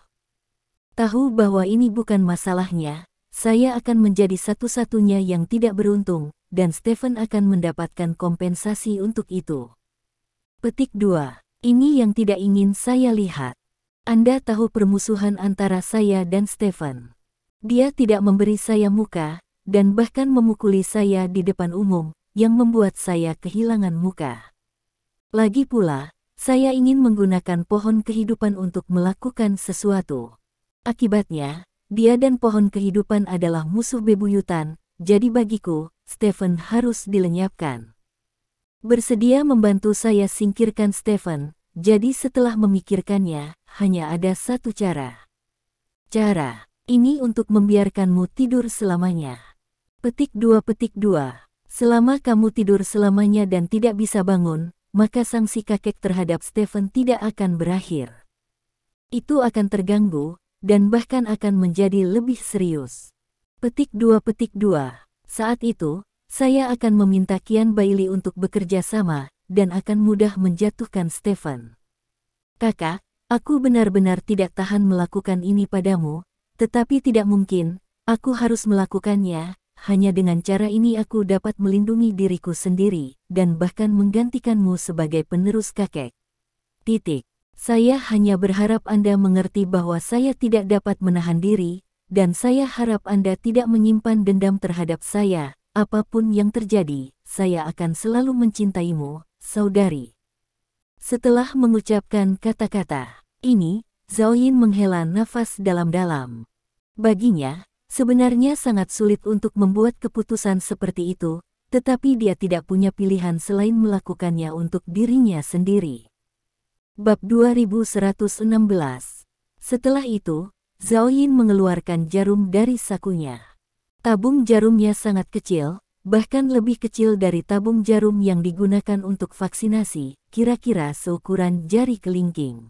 Tahu bahwa ini bukan masalahnya, saya akan menjadi satu-satunya yang tidak beruntung, dan Stephen akan mendapatkan kompensasi untuk itu. Petik 2. Ini yang tidak ingin saya lihat. Anda tahu permusuhan antara saya dan Stephen. Dia tidak memberi saya muka, dan bahkan memukuli saya di depan umum, yang membuat saya kehilangan muka. Lagi pula, saya ingin menggunakan pohon kehidupan untuk melakukan sesuatu. Akibatnya, dia dan pohon kehidupan adalah musuh bebuyutan, jadi bagiku, Stephen harus dilenyapkan. Bersedia membantu saya singkirkan Stephen, jadi setelah memikirkannya, hanya ada satu cara. Cara ini untuk membiarkanmu tidur selamanya. Petik 2. Selama kamu tidur selamanya dan tidak bisa bangun, maka sanksi kakek terhadap Stephen tidak akan berakhir. Itu akan terganggu, dan bahkan akan menjadi lebih serius. Petik 2. Saat itu, saya akan meminta Qian Bailey untuk bekerja sama, dan akan mudah menjatuhkan Stephen. Kakak, aku benar-benar tidak tahan melakukan ini padamu, tetapi tidak mungkin, aku harus melakukannya. Hanya dengan cara ini aku dapat melindungi diriku sendiri, dan bahkan menggantikanmu sebagai penerus kakek. Saya hanya berharap Anda mengerti bahwa saya tidak dapat menahan diri, dan saya harap Anda tidak menyimpan dendam terhadap saya. Apapun yang terjadi, saya akan selalu mencintaimu, saudari. Setelah mengucapkan kata-kata ini, Zhao Yin menghela nafas dalam-dalam. Baginya, sebenarnya sangat sulit untuk membuat keputusan seperti itu, tetapi dia tidak punya pilihan selain melakukannya untuk dirinya sendiri. Bab 2116. Setelah itu, Zhao Yin mengeluarkan jarum dari sakunya. Tabung jarumnya sangat kecil, bahkan lebih kecil dari tabung jarum yang digunakan untuk vaksinasi, kira-kira seukuran jari kelingking.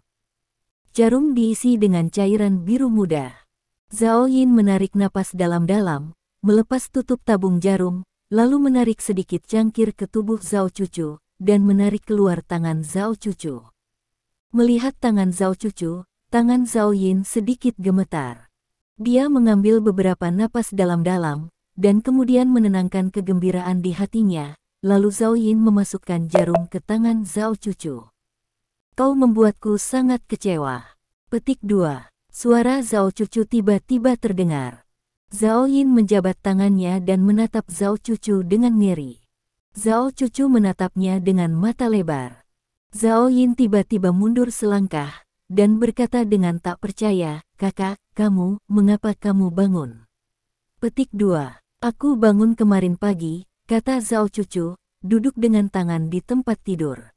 Jarum diisi dengan cairan biru muda. Zhao Yin menarik napas dalam-dalam, melepas tutup tabung jarum, lalu menarik sedikit cangkir ke tubuh Zhao Cucu, dan menarik keluar tangan Zhao Cucu. Melihat tangan Zhao Cucu, tangan Zhao Yin sedikit gemetar. Dia mengambil beberapa napas dalam-dalam, dan kemudian menenangkan kegembiraan di hatinya, lalu Zhao Yin memasukkan jarum ke tangan Zhao Cucu. Kau membuatku sangat kecewa. Petik 2. Suara Zhao Cucu tiba-tiba terdengar. Zhao Yin menjabat tangannya dan menatap Zhao Cucu dengan ngeri. Zhao Cucu menatapnya dengan mata lebar. Zhao Yin tiba-tiba mundur selangkah, dan berkata dengan tak percaya, "Kakak, kamu, mengapa kamu bangun?" Petik 2. Aku bangun kemarin pagi, kata Zhao Cucu, duduk dengan tangan di tempat tidur.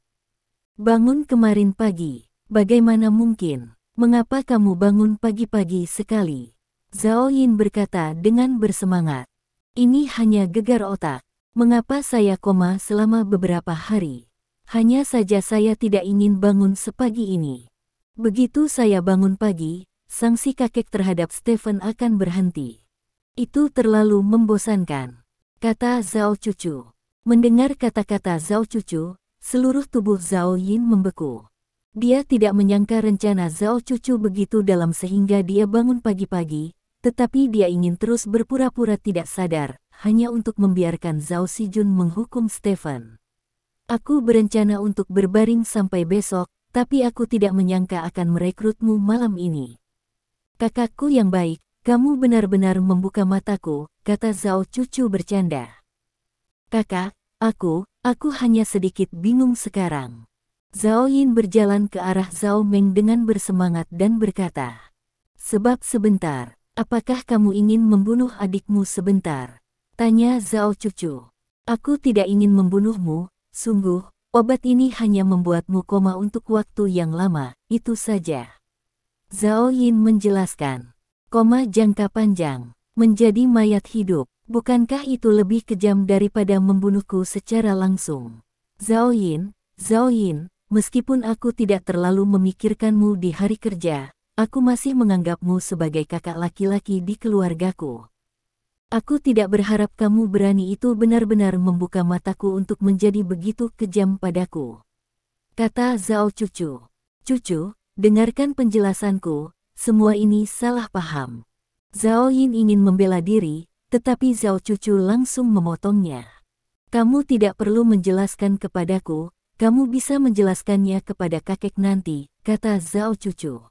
Bangun kemarin pagi? Bagaimana mungkin? Mengapa kamu bangun pagi-pagi sekali? Zhao Yin berkata dengan bersemangat. Ini hanya gegar otak. Mengapa saya koma selama beberapa hari? Hanya saja saya tidak ingin bangun sepagi ini. Begitu saya bangun pagi, sanksi kakek terhadap Stephen akan berhenti. Itu terlalu membosankan, kata Zhao Cucu. Mendengar kata-kata Zhao Cucu, seluruh tubuh Zhao Yin membeku. Dia tidak menyangka rencana Zhao Cucu begitu dalam sehingga dia bangun pagi-pagi, tetapi dia ingin terus berpura-pura tidak sadar, hanya untuk membiarkan Zhao Sijun menghukum Stephen. Aku berencana untuk berbaring sampai besok, tapi aku tidak menyangka akan merekrutmu malam ini. Kakakku yang baik, kamu benar-benar membuka mataku, kata Zhao Cucu bercanda. Kakak, aku hanya sedikit bingung sekarang. Zhao Yin berjalan ke arah Zhao Meng dengan bersemangat dan berkata, "Sebab sebentar, apakah kamu ingin membunuh adikmu sebentar?" Tanya Zhao Cucu. "Aku tidak ingin membunuhmu, sungguh, obat ini hanya membuatmu koma untuk waktu yang lama, itu saja." Zhao Yin menjelaskan, "Koma jangka panjang, menjadi mayat hidup, bukankah itu lebih kejam daripada membunuhku secara langsung?" Zhao Yin, meskipun aku tidak terlalu memikirkanmu di hari kerja, aku masih menganggapmu sebagai kakak laki-laki di keluargaku. Aku tidak berharap kamu berani itu benar-benar membuka mataku untuk menjadi begitu kejam padaku," kata Zhao Cucu. "Cucu, dengarkan penjelasanku, semua ini salah paham." Zhao Yin ingin membela diri, tetapi Zhao Cucu langsung memotongnya. "Kamu tidak perlu menjelaskan kepadaku, kamu bisa menjelaskannya kepada kakek nanti," kata Zhao Cucu.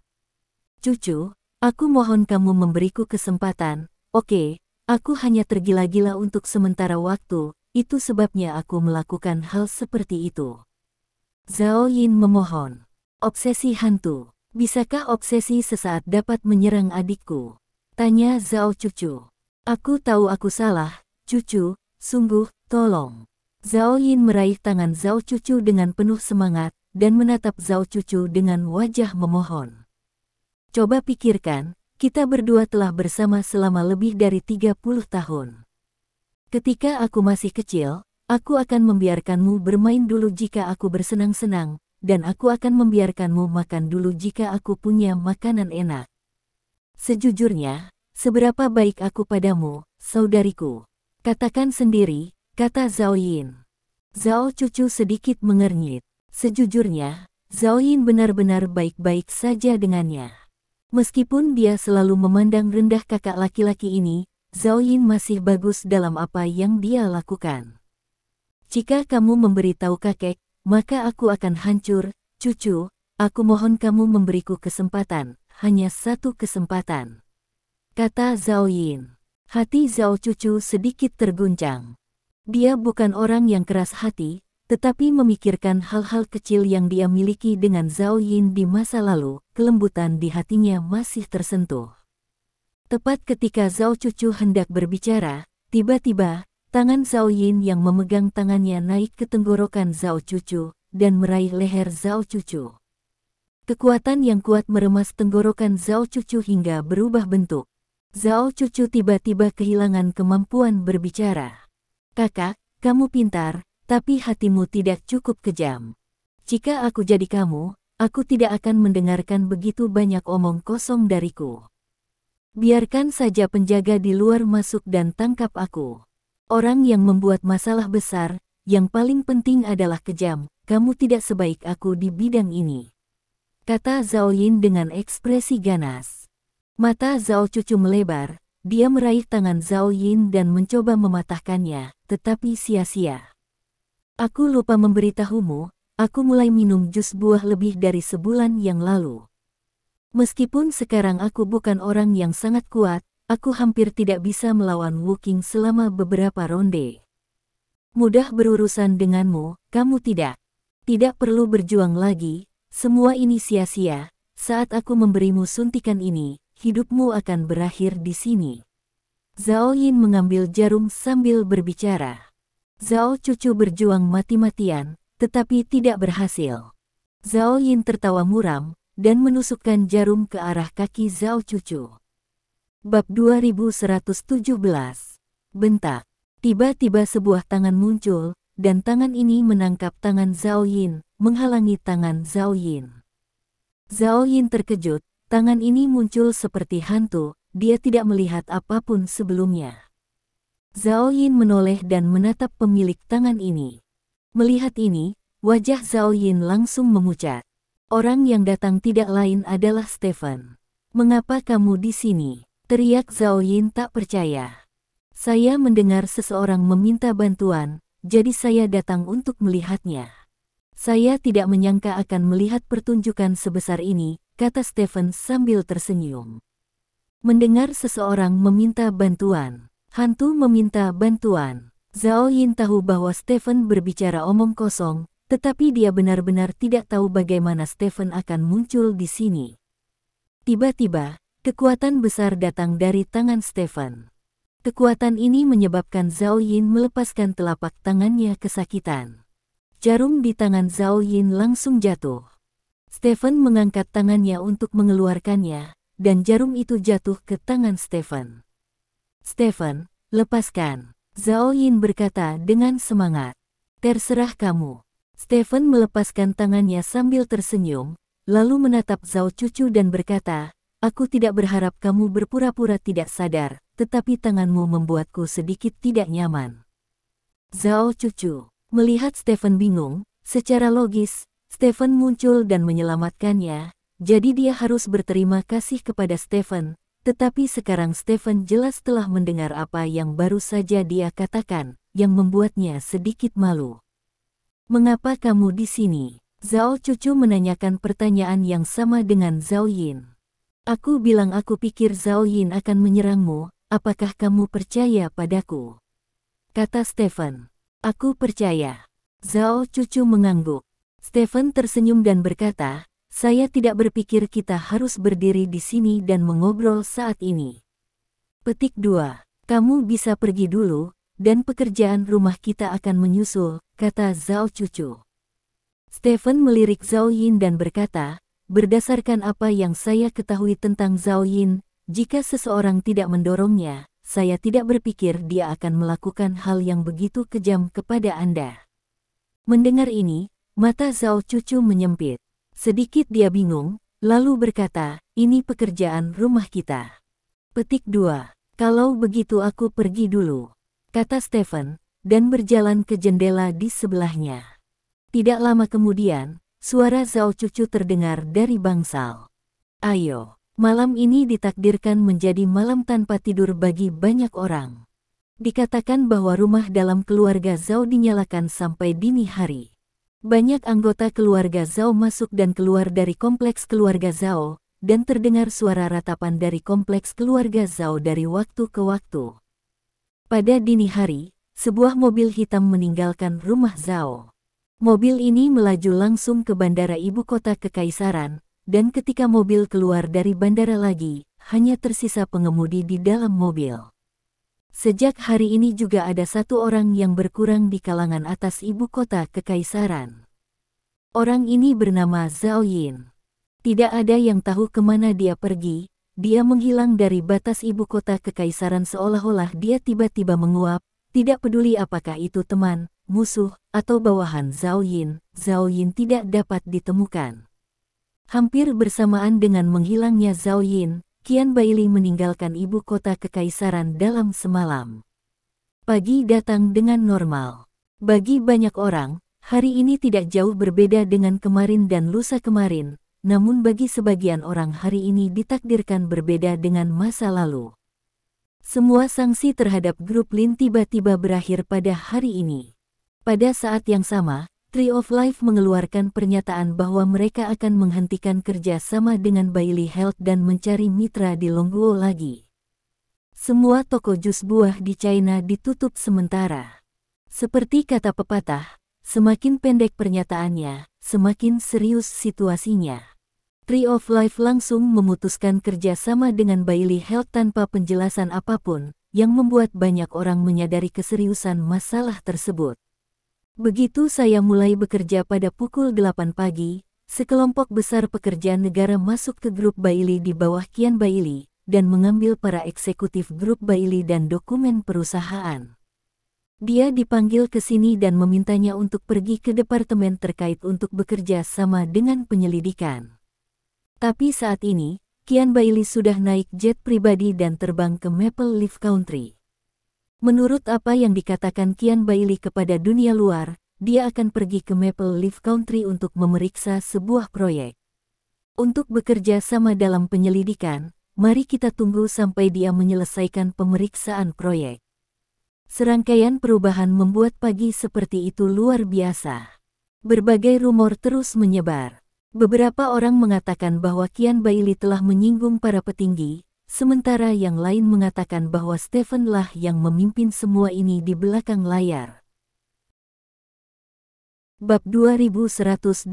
"Cucu, aku mohon kamu memberiku kesempatan, oke? Aku hanya tergila-gila untuk sementara waktu, itu sebabnya aku melakukan hal seperti itu." Zhao Yin memohon. "Obsesi hantu, bisakah obsesi sesaat dapat menyerang adikku?" Tanya Zhao Cucu. "Aku tahu aku salah, Cucu, sungguh, tolong." Zhao Yin meraih tangan Zhao Cucu dengan penuh semangat, dan menatap Zhao Cucu dengan wajah memohon. "Coba pikirkan, kita berdua telah bersama selama lebih dari 30 tahun. Ketika aku masih kecil, aku akan membiarkanmu bermain dulu jika aku bersenang-senang, dan aku akan membiarkanmu makan dulu jika aku punya makanan enak. Sejujurnya, seberapa baik aku padamu, saudariku? Katakan sendiri," kata Zhao Yin. Zhao Cucu sedikit mengernyit. Sejujurnya, Zhao Yin benar-benar baik-baik saja dengannya. Meskipun dia selalu memandang rendah kakak laki-laki ini, Zhao Yin masih bagus dalam apa yang dia lakukan. "Jika kamu memberitahu kakek, maka aku akan hancur, Cucu, aku mohon kamu memberiku kesempatan, hanya satu kesempatan," kata Zhao Yin. Hati Zhao Cucu sedikit terguncang. Dia bukan orang yang keras hati, tetapi memikirkan hal-hal kecil yang dia miliki dengan Zhao Yin di masa lalu, kelembutan di hatinya masih tersentuh. Tepat ketika Zhao Cucu hendak berbicara, tiba-tiba, tangan Zhao Yin yang memegang tangannya naik ke tenggorokan Zhao Cucu, dan meraih leher Zhao Cucu. Kekuatan yang kuat meremas tenggorokan Zhao Cucu hingga berubah bentuk. Zhao Cucu tiba-tiba kehilangan kemampuan berbicara. "Kakak, kamu pintar, tapi hatimu tidak cukup kejam. Jika aku jadi kamu, aku tidak akan mendengarkan begitu banyak omong kosong dariku. Biarkan saja penjaga di luar masuk dan tangkap aku. Orang yang membuat masalah besar, yang paling penting adalah kejam, kamu tidak sebaik aku di bidang ini," kata Zhao Yin dengan ekspresi ganas. Mata Zhao Cucu melebar. Dia meraih tangan Zhao Yin dan mencoba mematahkannya, tetapi sia-sia. "Aku lupa memberitahumu, aku mulai minum jus buah lebih dari sebulan yang lalu. Meskipun sekarang aku bukan orang yang sangat kuat, aku hampir tidak bisa melawan Wu Qing selama beberapa ronde. Mudah berurusan denganmu, kamu tidak. Tidak perlu berjuang lagi, semua ini sia-sia. Saat aku memberimu suntikan ini, hidupmu akan berakhir di sini." Zhao Yin mengambil jarum sambil berbicara. Zhao Cucu berjuang mati-matian, tetapi tidak berhasil. Zhao Yin tertawa muram, dan menusukkan jarum ke arah kaki Zhao Cucu. Bab 2117. Bentak. Tiba-tiba sebuah tangan muncul, dan tangan ini menangkap tangan Zhao Yin, menghalangi tangan Zhao Yin. Zhao Yin terkejut, tangan ini muncul seperti hantu, dia tidak melihat apapun sebelumnya. Zhao Yin menoleh dan menatap pemilik tangan ini. Melihat ini, wajah Zhao Yin langsung memucat. Orang yang datang tidak lain adalah Stephen. "Mengapa kamu di sini?" teriak Zhao Yin tak percaya. "Saya mendengar seseorang meminta bantuan, jadi saya datang untuk melihatnya. Saya tidak menyangka akan melihat pertunjukan sebesar ini," kata Stephen sambil tersenyum. Mendengar seseorang meminta bantuan. Hantu meminta bantuan. Zhao Yin tahu bahwa Stephen berbicara omong kosong, tetapi dia benar-benar tidak tahu bagaimana Stephen akan muncul di sini. Tiba-tiba, kekuatan besar datang dari tangan Stephen. Kekuatan ini menyebabkan Zhao Yin melepaskan telapak tangannya kesakitan. Jarum di tangan Zhao Yin langsung jatuh. Stephen mengangkat tangannya untuk mengeluarkannya, dan jarum itu jatuh ke tangan Stephen. "Stephen, lepaskan," Zhao Yin berkata dengan semangat. "Terserah kamu." Stephen melepaskan tangannya sambil tersenyum, lalu menatap Zhao Cucu dan berkata, "Aku tidak berharap kamu berpura-pura tidak sadar, tetapi tanganmu membuatku sedikit tidak nyaman." Zhao Cucu melihat Stephen bingung. Secara logis, Stephen muncul dan menyelamatkannya, jadi dia harus berterima kasih kepada Stephen, tetapi sekarang Stephen jelas telah mendengar apa yang baru saja dia katakan, yang membuatnya sedikit malu. "Mengapa kamu di sini?" Zhao Cucu menanyakan pertanyaan yang sama dengan Zhao Yin. Aku pikir Zhao Yin akan menyerangmu, apakah kamu percaya padaku?" kata Stephen. "Aku percaya." Zhao Cucu mengangguk. Stephen tersenyum dan berkata, "Saya tidak berpikir kita harus berdiri di sini dan mengobrol saat ini. Petik 2. Kamu bisa pergi dulu, dan pekerjaan rumah kita akan menyusul," kata Zhao Cucu. Stephen melirik Zhao Yin dan berkata, "Berdasarkan apa yang saya ketahui tentang Zhao Yin, jika seseorang tidak mendorongnya, saya tidak berpikir dia akan melakukan hal yang begitu kejam kepada Anda." Mendengar ini, mata Zhao Cucu menyempit. Sedikit dia bingung, lalu berkata, "Ini pekerjaan rumah kita." Petik 2. "Kalau begitu aku pergi dulu," kata Stephen, dan berjalan ke jendela di sebelahnya. Tidak lama kemudian, suara Zhao Cucu terdengar dari bangsal. "Ayo, malam ini ditakdirkan menjadi malam tanpa tidur bagi banyak orang." Dikatakan bahwa rumah dalam keluarga Zhao dinyalakan sampai dini hari. Banyak anggota keluarga Zhao masuk dan keluar dari kompleks keluarga Zhao, dan terdengar suara ratapan dari kompleks keluarga Zhao dari waktu ke waktu. Pada dini hari, sebuah mobil hitam meninggalkan rumah Zhao. Mobil ini melaju langsung ke bandara ibu kota kekaisaran, dan ketika mobil keluar dari bandara lagi, hanya tersisa pengemudi di dalam mobil. Sejak hari ini juga ada satu orang yang berkurang di kalangan atas ibu kota kekaisaran. Orang ini bernama Zhao Yin. Tidak ada yang tahu kemana dia pergi. Dia menghilang dari batas ibu kota kekaisaran seolah-olah dia tiba-tiba menguap, tidak peduli apakah itu teman, musuh, atau bawahan Zhao Yin tidak dapat ditemukan. Hampir bersamaan dengan menghilangnya Zhao Yin, Qian Baili meninggalkan ibu kota kekaisaran dalam semalam. Pagi datang dengan normal. Bagi banyak orang, hari ini tidak jauh berbeda dengan kemarin dan lusa kemarin, namun bagi sebagian orang hari ini ditakdirkan berbeda dengan masa lalu. Semua sanksi terhadap grup Lin tiba-tiba berakhir pada hari ini. Pada saat yang sama, Tree of Life mengeluarkan pernyataan bahwa mereka akan menghentikan kerja sama dengan Bailey Health dan mencari mitra di Longguo lagi. Semua toko jus buah di China ditutup sementara. Seperti kata pepatah, semakin pendek pernyataannya, semakin serius situasinya. Tree of Life langsung memutuskan kerja sama dengan Bailey Health tanpa penjelasan apapun, yang membuat banyak orang menyadari keseriusan masalah tersebut. Begitu saya mulai bekerja pada pukul 8 pagi, sekelompok besar pekerja negara masuk ke grup Bailey di bawah Qian Baili, dan mengambil para eksekutif grup Bailey dan dokumen perusahaan. Dia dipanggil ke sini dan memintanya untuk pergi ke departemen terkait untuk bekerja sama dengan penyelidikan. Tapi saat ini, Qian Baili sudah naik jet pribadi dan terbang ke Maple Leaf Country. Menurut apa yang dikatakan Qian Baili kepada dunia luar, dia akan pergi ke Maple Leaf Country untuk memeriksa sebuah proyek. Untuk bekerja sama dalam penyelidikan, mari kita tunggu sampai dia menyelesaikan pemeriksaan proyek. Serangkaian perubahan membuat pagi seperti itu luar biasa. Berbagai rumor terus menyebar. Beberapa orang mengatakan bahwa Kian Bailey telah menyinggung para petinggi, sementara yang lain mengatakan bahwa Stephen lah yang memimpin semua ini di belakang layar. Bab 2118.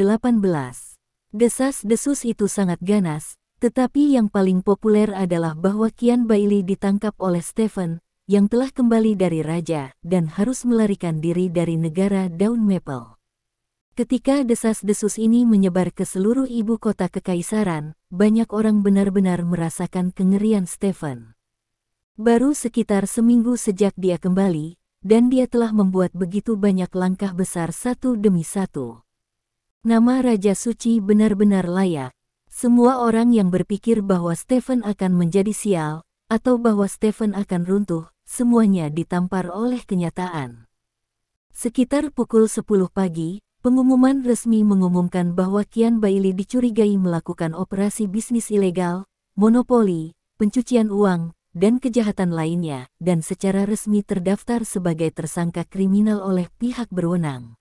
Desas-desus itu sangat ganas, tetapi yang paling populer adalah bahwa Kian Bailey ditangkap oleh Stephen, yang telah kembali dari raja, dan harus melarikan diri dari negara Daun Maple. Ketika desas-desus ini menyebar ke seluruh ibu kota kekaisaran, banyak orang benar-benar merasakan kengerian Stephen. Baru sekitar seminggu sejak dia kembali, dan dia telah membuat begitu banyak langkah besar satu demi satu. Nama Raja Suci benar-benar layak. Semua orang yang berpikir bahwa Stephen akan menjadi sial, atau bahwa Stephen akan runtuh, semuanya ditampar oleh kenyataan. Sekitar pukul 10 pagi, pengumuman resmi mengumumkan bahwa Kian Bailey dicurigai melakukan operasi bisnis ilegal, monopoli, pencucian uang, dan kejahatan lainnya, dan secara resmi terdaftar sebagai tersangka kriminal oleh pihak berwenang.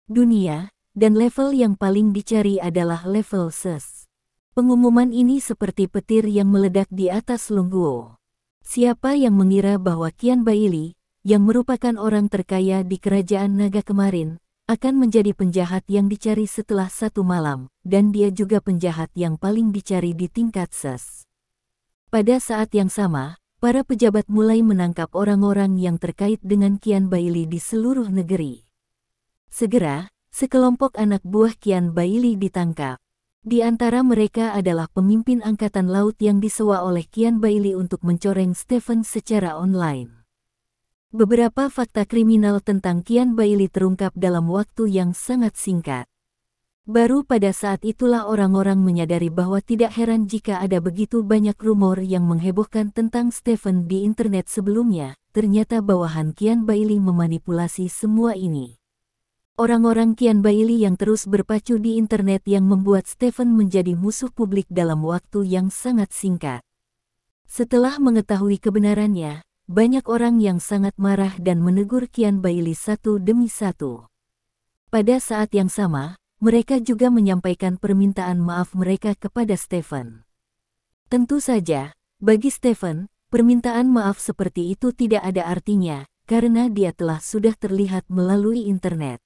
Dunia, dan level yang paling dicari adalah level SES. Pengumuman ini seperti petir yang meledak di atas Lungguo. Siapa yang mengira bahwa Kian Bailey, yang merupakan orang terkaya di kerajaan naga kemarin, akan menjadi penjahat yang dicari setelah satu malam, dan dia juga penjahat yang paling dicari di tingkat SES. Pada saat yang sama, para pejabat mulai menangkap orang-orang yang terkait dengan Kian Bailey di seluruh negeri. Segera, sekelompok anak buah Kian Bailey ditangkap. Di antara mereka adalah pemimpin angkatan laut yang disewa oleh Kian Bailey untuk mencoreng Stephen secara online. Beberapa fakta kriminal tentang Kian Bailey terungkap dalam waktu yang sangat singkat. Baru pada saat itulah orang-orang menyadari bahwa tidak heran jika ada begitu banyak rumor yang menghebohkan tentang Stephen di internet sebelumnya. Ternyata bawahan Kian Bailey memanipulasi semua ini. Orang-orang Kian Bailey yang terus berpacu di internet yang membuat Stephen menjadi musuh publik dalam waktu yang sangat singkat. Setelah mengetahui kebenarannya, banyak orang yang sangat marah dan menegur Kian Bailey satu demi satu. Pada saat yang sama, mereka juga menyampaikan permintaan maaf mereka kepada Stephen. Tentu saja, bagi Stephen, permintaan maaf seperti itu tidak ada artinya, karena dia telah sudah terlihat melalui internet.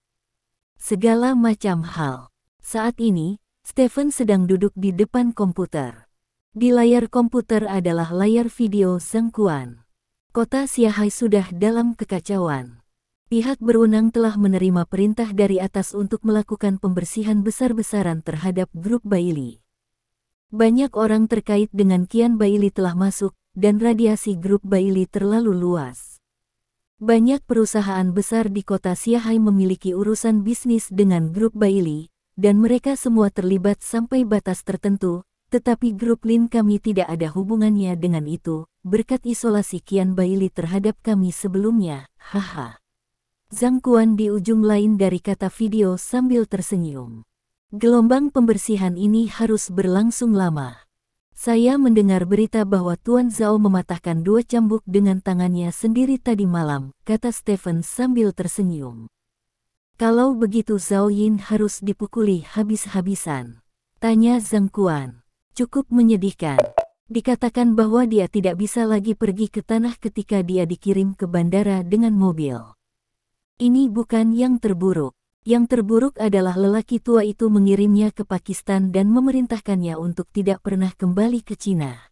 Segala macam hal. Saat ini, Stephen sedang duduk di depan komputer. Di layar komputer adalah layar video Zhangquan. Kota Xiahai sudah dalam kekacauan. Pihak berwenang telah menerima perintah dari atas untuk melakukan pembersihan besar-besaran terhadap grup Bailey. Banyak orang terkait dengan Kian Bailey telah masuk, dan radiasi grup Bailey terlalu luas. Banyak perusahaan besar di kota Xiahai memiliki urusan bisnis dengan grup Bailey, dan mereka semua terlibat sampai batas tertentu, tetapi grup Lin kami tidak ada hubungannya dengan itu, berkat isolasi Kian Bailey terhadap kami sebelumnya, haha. Zhangquan di ujung lain dari kata video sambil tersenyum. Gelombang pembersihan ini harus berlangsung lama. Saya mendengar berita bahwa Tuan Zhao mematahkan 2 cambuk dengan tangannya sendiri tadi malam, kata Stephen sambil tersenyum. Kalau begitu Zhao Yin harus dipukuli habis-habisan, tanya Zhangquan. Cukup menyedihkan. Dikatakan bahwa dia tidak bisa lagi pergi ke tanah ketika dia dikirim ke bandara dengan mobil. Ini bukan yang terburuk. Yang terburuk adalah lelaki tua itu mengirimnya ke Pakistan dan memerintahkannya untuk tidak pernah kembali ke Cina.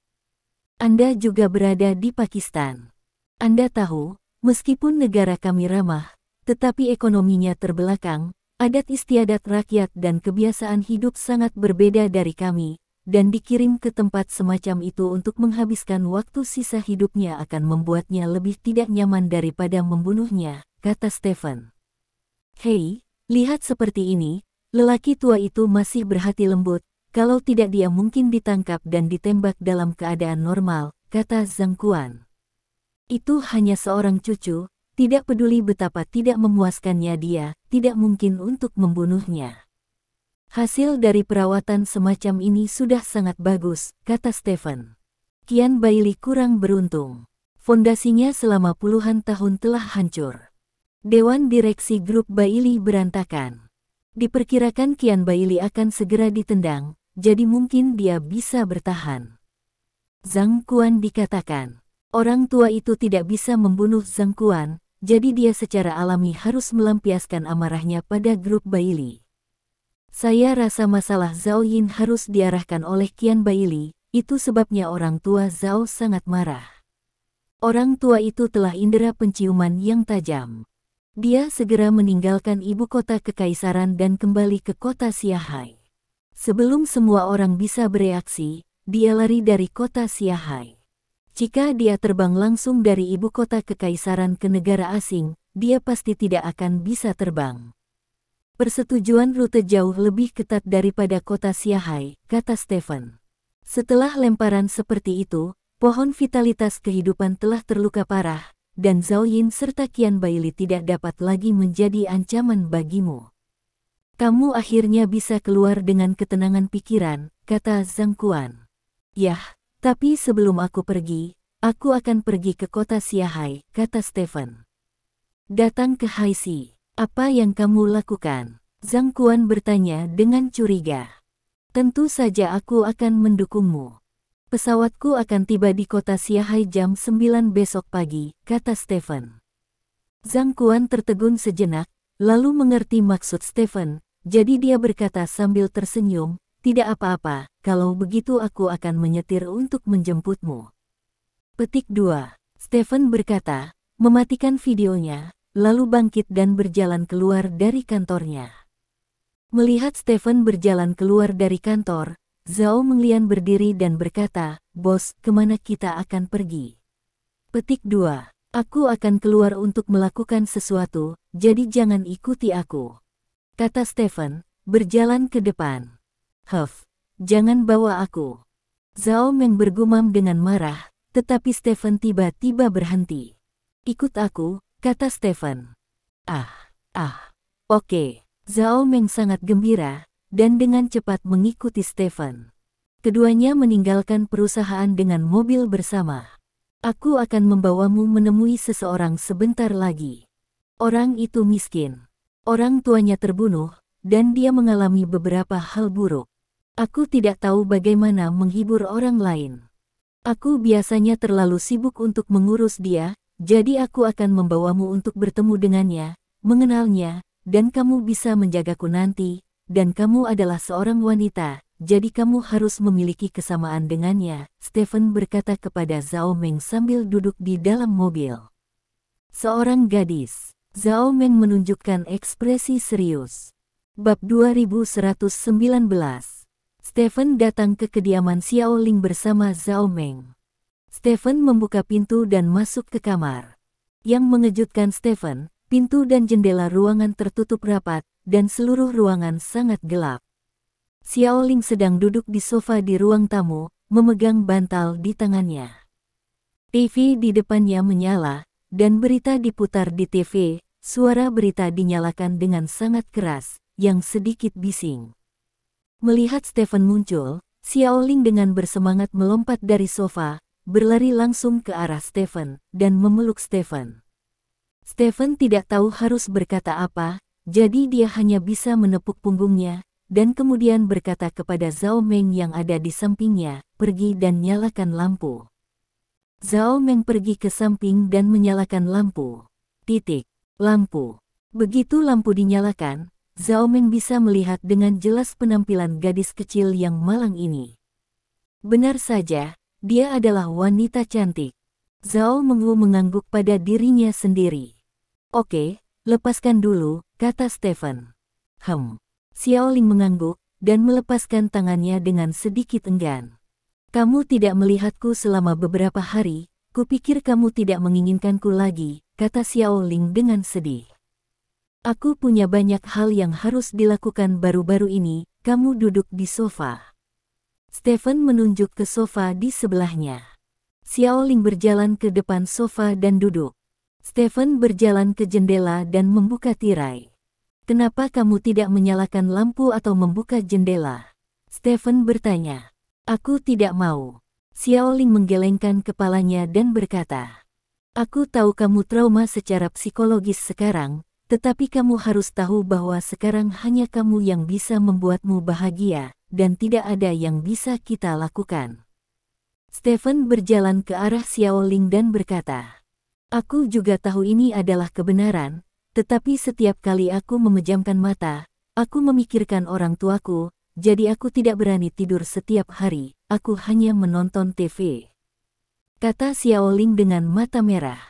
Anda juga berada di Pakistan. Anda tahu, meskipun negara kami ramah, tetapi ekonominya terbelakang, adat istiadat rakyat dan kebiasaan hidup sangat berbeda dari kami, dan dikirim ke tempat semacam itu untuk menghabiskan waktu sisa hidupnya akan membuatnya lebih tidak nyaman daripada membunuhnya, kata Stephen. Hei, lihat seperti ini, lelaki tua itu masih berhati lembut, kalau tidak dia mungkin ditangkap dan ditembak dalam keadaan normal, kata Zhangquan. Itu hanya seorang cucu, Tidak peduli betapa tidak memuaskannya dia, tidak mungkin untuk membunuhnya. Hasil dari perawatan semacam ini sudah sangat bagus, kata Stephen. Qian Bailey kurang beruntung. Fondasinya selama puluhan tahun telah hancur. Dewan direksi grup Bailey berantakan. Diperkirakan Qian Bailey akan segera ditendang, jadi mungkin dia bisa bertahan. Zhang Quan dikatakan. Orang tua itu tidak bisa membunuh Zhang Quan, jadi dia secara alami harus melampiaskan amarahnya pada grup Bailey. Saya rasa masalah Zhao Yin harus diarahkan oleh Qian Bailey, itu sebabnya orang tua Zhao sangat marah. Orang tua itu telah indera penciuman yang tajam. Dia segera meninggalkan ibu kota kekaisaran dan kembali ke kota Xiahai. Sebelum semua orang bisa bereaksi, dia lari dari kota Xiahai. Jika dia terbang langsung dari ibu kota kekaisaran ke negara asing, dia pasti tidak akan bisa terbang. Persetujuan rute jauh lebih ketat daripada kota Xiahai, kata Stephen. Setelah lemparan seperti itu, pohon vitalitas kehidupan telah terluka parah, dan Zhao Yin serta Qian Bailey tidak dapat lagi menjadi ancaman bagimu. Kamu akhirnya bisa keluar dengan ketenangan pikiran, kata Zhang Quan. Yah. Tapi sebelum aku pergi, aku akan pergi ke kota Xiahai, kata Stephen. Datang ke Haixi, apa yang kamu lakukan? Zhang Quan bertanya dengan curiga. Tentu saja aku akan mendukungmu. Pesawatku akan tiba di kota Xiahai jam 9 besok pagi, kata Stephen. Zhang Quan tertegun sejenak, lalu mengerti maksud Stephen, jadi dia berkata sambil tersenyum, tidak apa-apa, kalau begitu aku akan menyetir untuk menjemputmu. Petik 2. Stephen berkata, mematikan videonya, lalu bangkit dan berjalan keluar dari kantornya. Melihat Stephen berjalan keluar dari kantor, Zhao Menglian berdiri dan berkata, Bos, kemana kita akan pergi? Petik 2. Aku akan keluar untuk melakukan sesuatu, jadi jangan ikuti aku. Kata Stephen, berjalan ke depan. Huff, jangan bawa aku. Zhao Meng bergumam dengan marah, tetapi Stephen tiba-tiba berhenti. Ikut aku, kata Stephen. Oke. Zhao Meng sangat gembira, dan dengan cepat mengikuti Stephen. Keduanya meninggalkan perusahaan dengan mobil bersama. Aku akan membawamu menemui seseorang sebentar lagi. Orang itu miskin. Orang tuanya terbunuh, dan dia mengalami beberapa hal buruk. Aku tidak tahu bagaimana menghibur orang lain. Aku biasanya terlalu sibuk untuk mengurus dia, jadi aku akan membawamu untuk bertemu dengannya, mengenalnya, dan kamu bisa menjagaku nanti, dan kamu adalah seorang wanita, jadi kamu harus memiliki kesamaan dengannya, Stephen berkata kepada Zhao Meng sambil duduk di dalam mobil. Seorang gadis. Zhao Meng menunjukkan ekspresi serius. Bab 2119. Stephen datang ke kediaman Xiao Ling bersama Zhao Meng. Stephen membuka pintu dan masuk ke kamar. Yang mengejutkan Stephen, pintu dan jendela ruangan tertutup rapat, dan seluruh ruangan sangat gelap. Xiao Ling sedang duduk di sofa di ruang tamu, memegang bantal di tangannya. TV di depannya menyala, dan berita diputar di TV, suara berita dinyalakan dengan sangat keras, yang sedikit bising. Melihat Stephen muncul, Xiao Ling dengan bersemangat melompat dari sofa, berlari langsung ke arah Stephen, dan memeluk Stephen. Stephen tidak tahu harus berkata apa, jadi dia hanya bisa menepuk punggungnya, dan kemudian berkata kepada Zhao Meng yang ada di sampingnya, pergi dan nyalakan lampu. Zhao Meng pergi ke samping dan menyalakan lampu. Lampu. Begitu lampu dinyalakan, Zhao Meng bisa melihat dengan jelas penampilan gadis kecil yang malang ini. Benar saja, dia adalah wanita cantik. Zhao Meng mengangguk pada dirinya sendiri. Oke, lepaskan dulu, kata Stephen. Xiao Ling mengangguk, dan melepaskan tangannya dengan sedikit enggan. Kamu tidak melihatku selama beberapa hari, kupikir kamu tidak menginginkanku lagi, kata Xiao Ling dengan sedih. Aku punya banyak hal yang harus dilakukan baru-baru ini, kamu duduk di sofa. Stephen menunjuk ke sofa di sebelahnya. Xiao Ling berjalan ke depan sofa dan duduk. Stephen berjalan ke jendela dan membuka tirai. Kenapa kamu tidak menyalakan lampu atau membuka jendela? Stephen bertanya. Aku tidak mau. Xiaoling menggelengkan kepalanya dan berkata. Aku tahu kamu trauma secara psikologis sekarang, tetapi kamu harus tahu bahwa sekarang hanya kamu yang bisa membuatmu bahagia, dan tidak ada yang bisa kita lakukan. Stephen berjalan ke arah Xiaoling dan berkata. Aku juga tahu ini adalah kebenaran, tetapi setiap kali aku memejamkan mata, aku memikirkan orang tuaku, jadi aku tidak berani tidur setiap hari, aku hanya menonton TV. Kata Xiaoling dengan mata merah.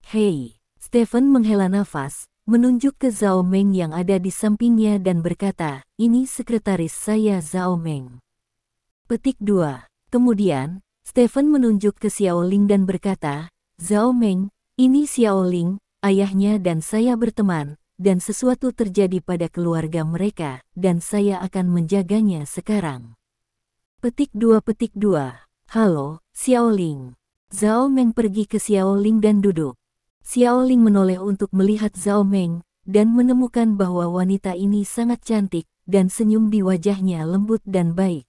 Hei, Stephen menghela nafas, menunjuk ke Zhao Meng yang ada di sampingnya dan berkata, ini sekretaris saya Zhao Meng. Petik 2. Kemudian, Stephen menunjuk ke Xiaoling dan berkata, Zhao Meng, ini Xiaoling, ayahnya dan saya berteman, dan sesuatu terjadi pada keluarga mereka, dan saya akan menjaganya sekarang. Petik 2. Halo, Xiaoling. Zhao Meng pergi ke Xiaoling dan duduk. Xiaoling menoleh untuk melihat Zhao Meng, dan menemukan bahwa wanita ini sangat cantik, dan senyum di wajahnya lembut dan baik.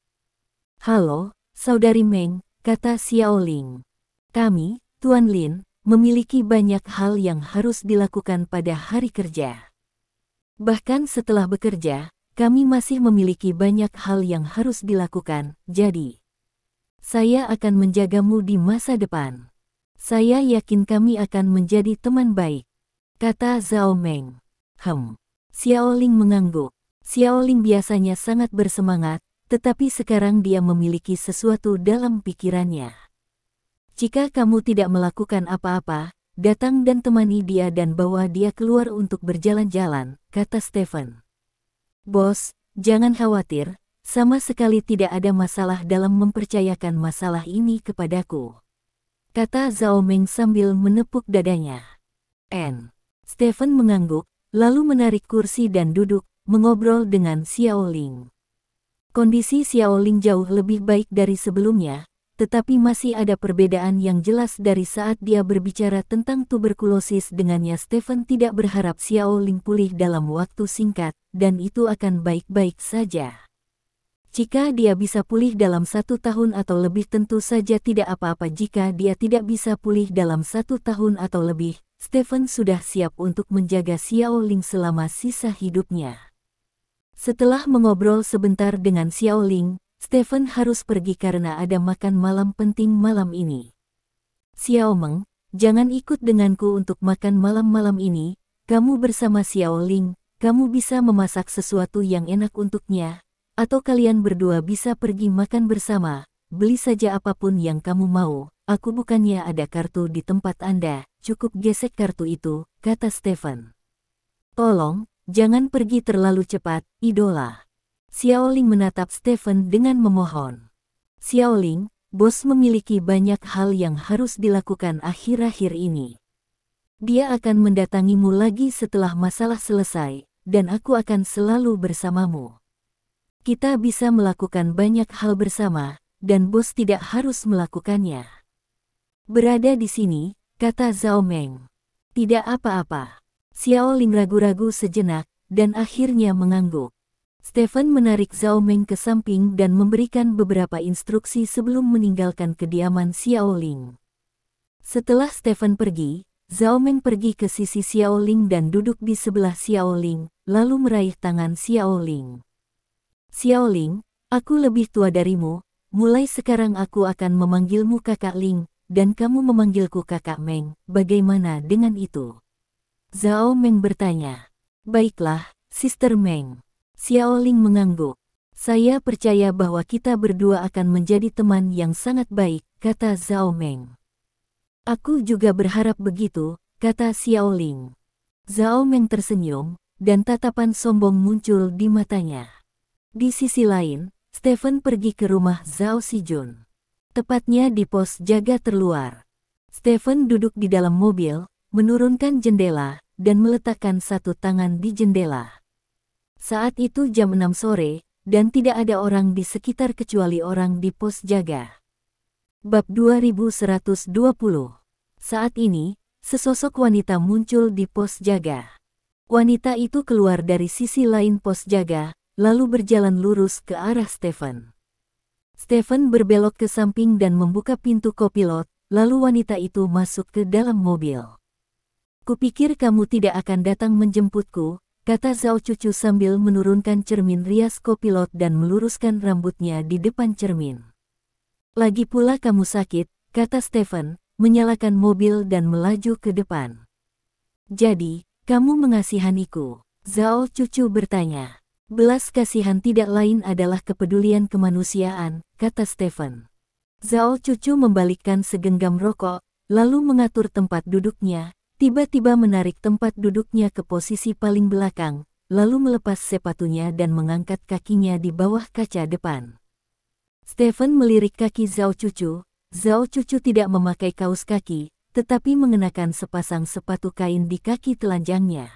Halo, Saudari Meng, kata Xiaoling. Kami, Tuan Lin, memiliki banyak hal yang harus dilakukan pada hari kerja. Bahkan setelah bekerja, kami masih memiliki banyak hal yang harus dilakukan, jadi saya akan menjagamu di masa depan. Saya yakin kami akan menjadi teman baik, kata Zhao Meng. Xiaoling mengangguk. Xiaoling biasanya sangat bersemangat, tetapi sekarang dia memiliki sesuatu dalam pikirannya. Jika kamu tidak melakukan apa-apa, datang dan temani dia dan bawa dia keluar untuk berjalan-jalan, kata Stephen. Bos, jangan khawatir, sama sekali tidak ada masalah dalam mempercayakan masalah ini kepadaku, kata Zhao Meng sambil menepuk dadanya. Stephen mengangguk, lalu menarik kursi dan duduk, mengobrol dengan Xiaoling. Kondisi Xiaoling jauh lebih baik dari sebelumnya, tetapi masih ada perbedaan yang jelas dari saat dia berbicara tentang tuberkulosis dengannya. Stephen tidak berharap Xiaoling pulih dalam waktu singkat, dan itu akan baik-baik saja. Jika dia bisa pulih dalam 1 tahun atau lebih tentu saja tidak apa-apa. Jika dia tidak bisa pulih dalam 1 tahun atau lebih, Stephen sudah siap untuk menjaga Xiaoling selama sisa hidupnya. Setelah mengobrol sebentar dengan Xiaoling, Stephen harus pergi karena ada makan malam penting malam ini. Xiao Meng, jangan ikut denganku untuk makan malam-malam ini, kamu bersama Xiaoling, kamu bisa memasak sesuatu yang enak untuknya, atau kalian berdua bisa pergi makan bersama, beli saja apapun yang kamu mau, aku bukannya ada kartu di tempat Anda, cukup gesek kartu itu, kata Stephen. Tolong, jangan pergi terlalu cepat, idola. Xiaoling menatap Stephen dengan memohon. Xiaoling, bos memiliki banyak hal yang harus dilakukan akhir-akhir ini. Dia akan mendatangimu lagi setelah masalah selesai, dan aku akan selalu bersamamu. Kita bisa melakukan banyak hal bersama, dan bos tidak harus melakukannya. Berada di sini, kata Zhao Meng. Tidak apa-apa. Xiaoling ragu-ragu sejenak, dan akhirnya mengangguk. Stephen menarik Zhao Meng ke samping dan memberikan beberapa instruksi sebelum meninggalkan kediaman Xiaoling. Setelah Stephen pergi, Zhao Meng pergi ke sisi Xiaoling dan duduk di sebelah Xiaoling, lalu meraih tangan Xiaoling. Xiaoling, aku lebih tua darimu, mulai sekarang aku akan memanggilmu Kakak Ling, dan kamu memanggilku Kakak Meng, bagaimana dengan itu? Zhao Meng bertanya. Baiklah, Sister Meng. Xiaoling mengangguk. Saya percaya bahwa kita berdua akan menjadi teman yang sangat baik, kata Zhao Meng. Aku juga berharap begitu, kata Xiaoling. Zhao Meng tersenyum, dan tatapan sombong muncul di matanya. Di sisi lain, Stephen pergi ke rumah Zhao Xijun. Tepatnya di pos jaga terluar. Stephen duduk di dalam mobil, menurunkan jendela, dan meletakkan satu tangan di jendela. Saat itu jam 6 sore, dan tidak ada orang di sekitar kecuali orang di pos jaga. Bab 2120. Saat ini, sesosok wanita muncul di pos jaga. Wanita itu keluar dari sisi lain pos jaga, lalu berjalan lurus ke arah Stephen. Stephen berbelok ke samping dan membuka pintu kopilot, lalu wanita itu masuk ke dalam mobil. Kupikir kamu tidak akan datang menjemputku, kata Zhao Cucu sambil menurunkan cermin rias kopilot dan meluruskan rambutnya di depan cermin. Lagi pula kamu sakit, kata Stephen, menyalakan mobil dan melaju ke depan. Jadi, kamu mengasihaniku? Zhao Cucu bertanya. Belas kasihan tidak lain adalah kepedulian kemanusiaan, kata Stephen. Zhao Cucu membalikkan segenggam rokok, lalu mengatur tempat duduknya, tiba-tiba menarik tempat duduknya ke posisi paling belakang, lalu melepas sepatunya dan mengangkat kakinya di bawah kaca depan. Stephen melirik kaki Zhao Cucu. Zhao Cucu tidak memakai kaos kaki, tetapi mengenakan sepasang sepatu kain di kaki telanjangnya.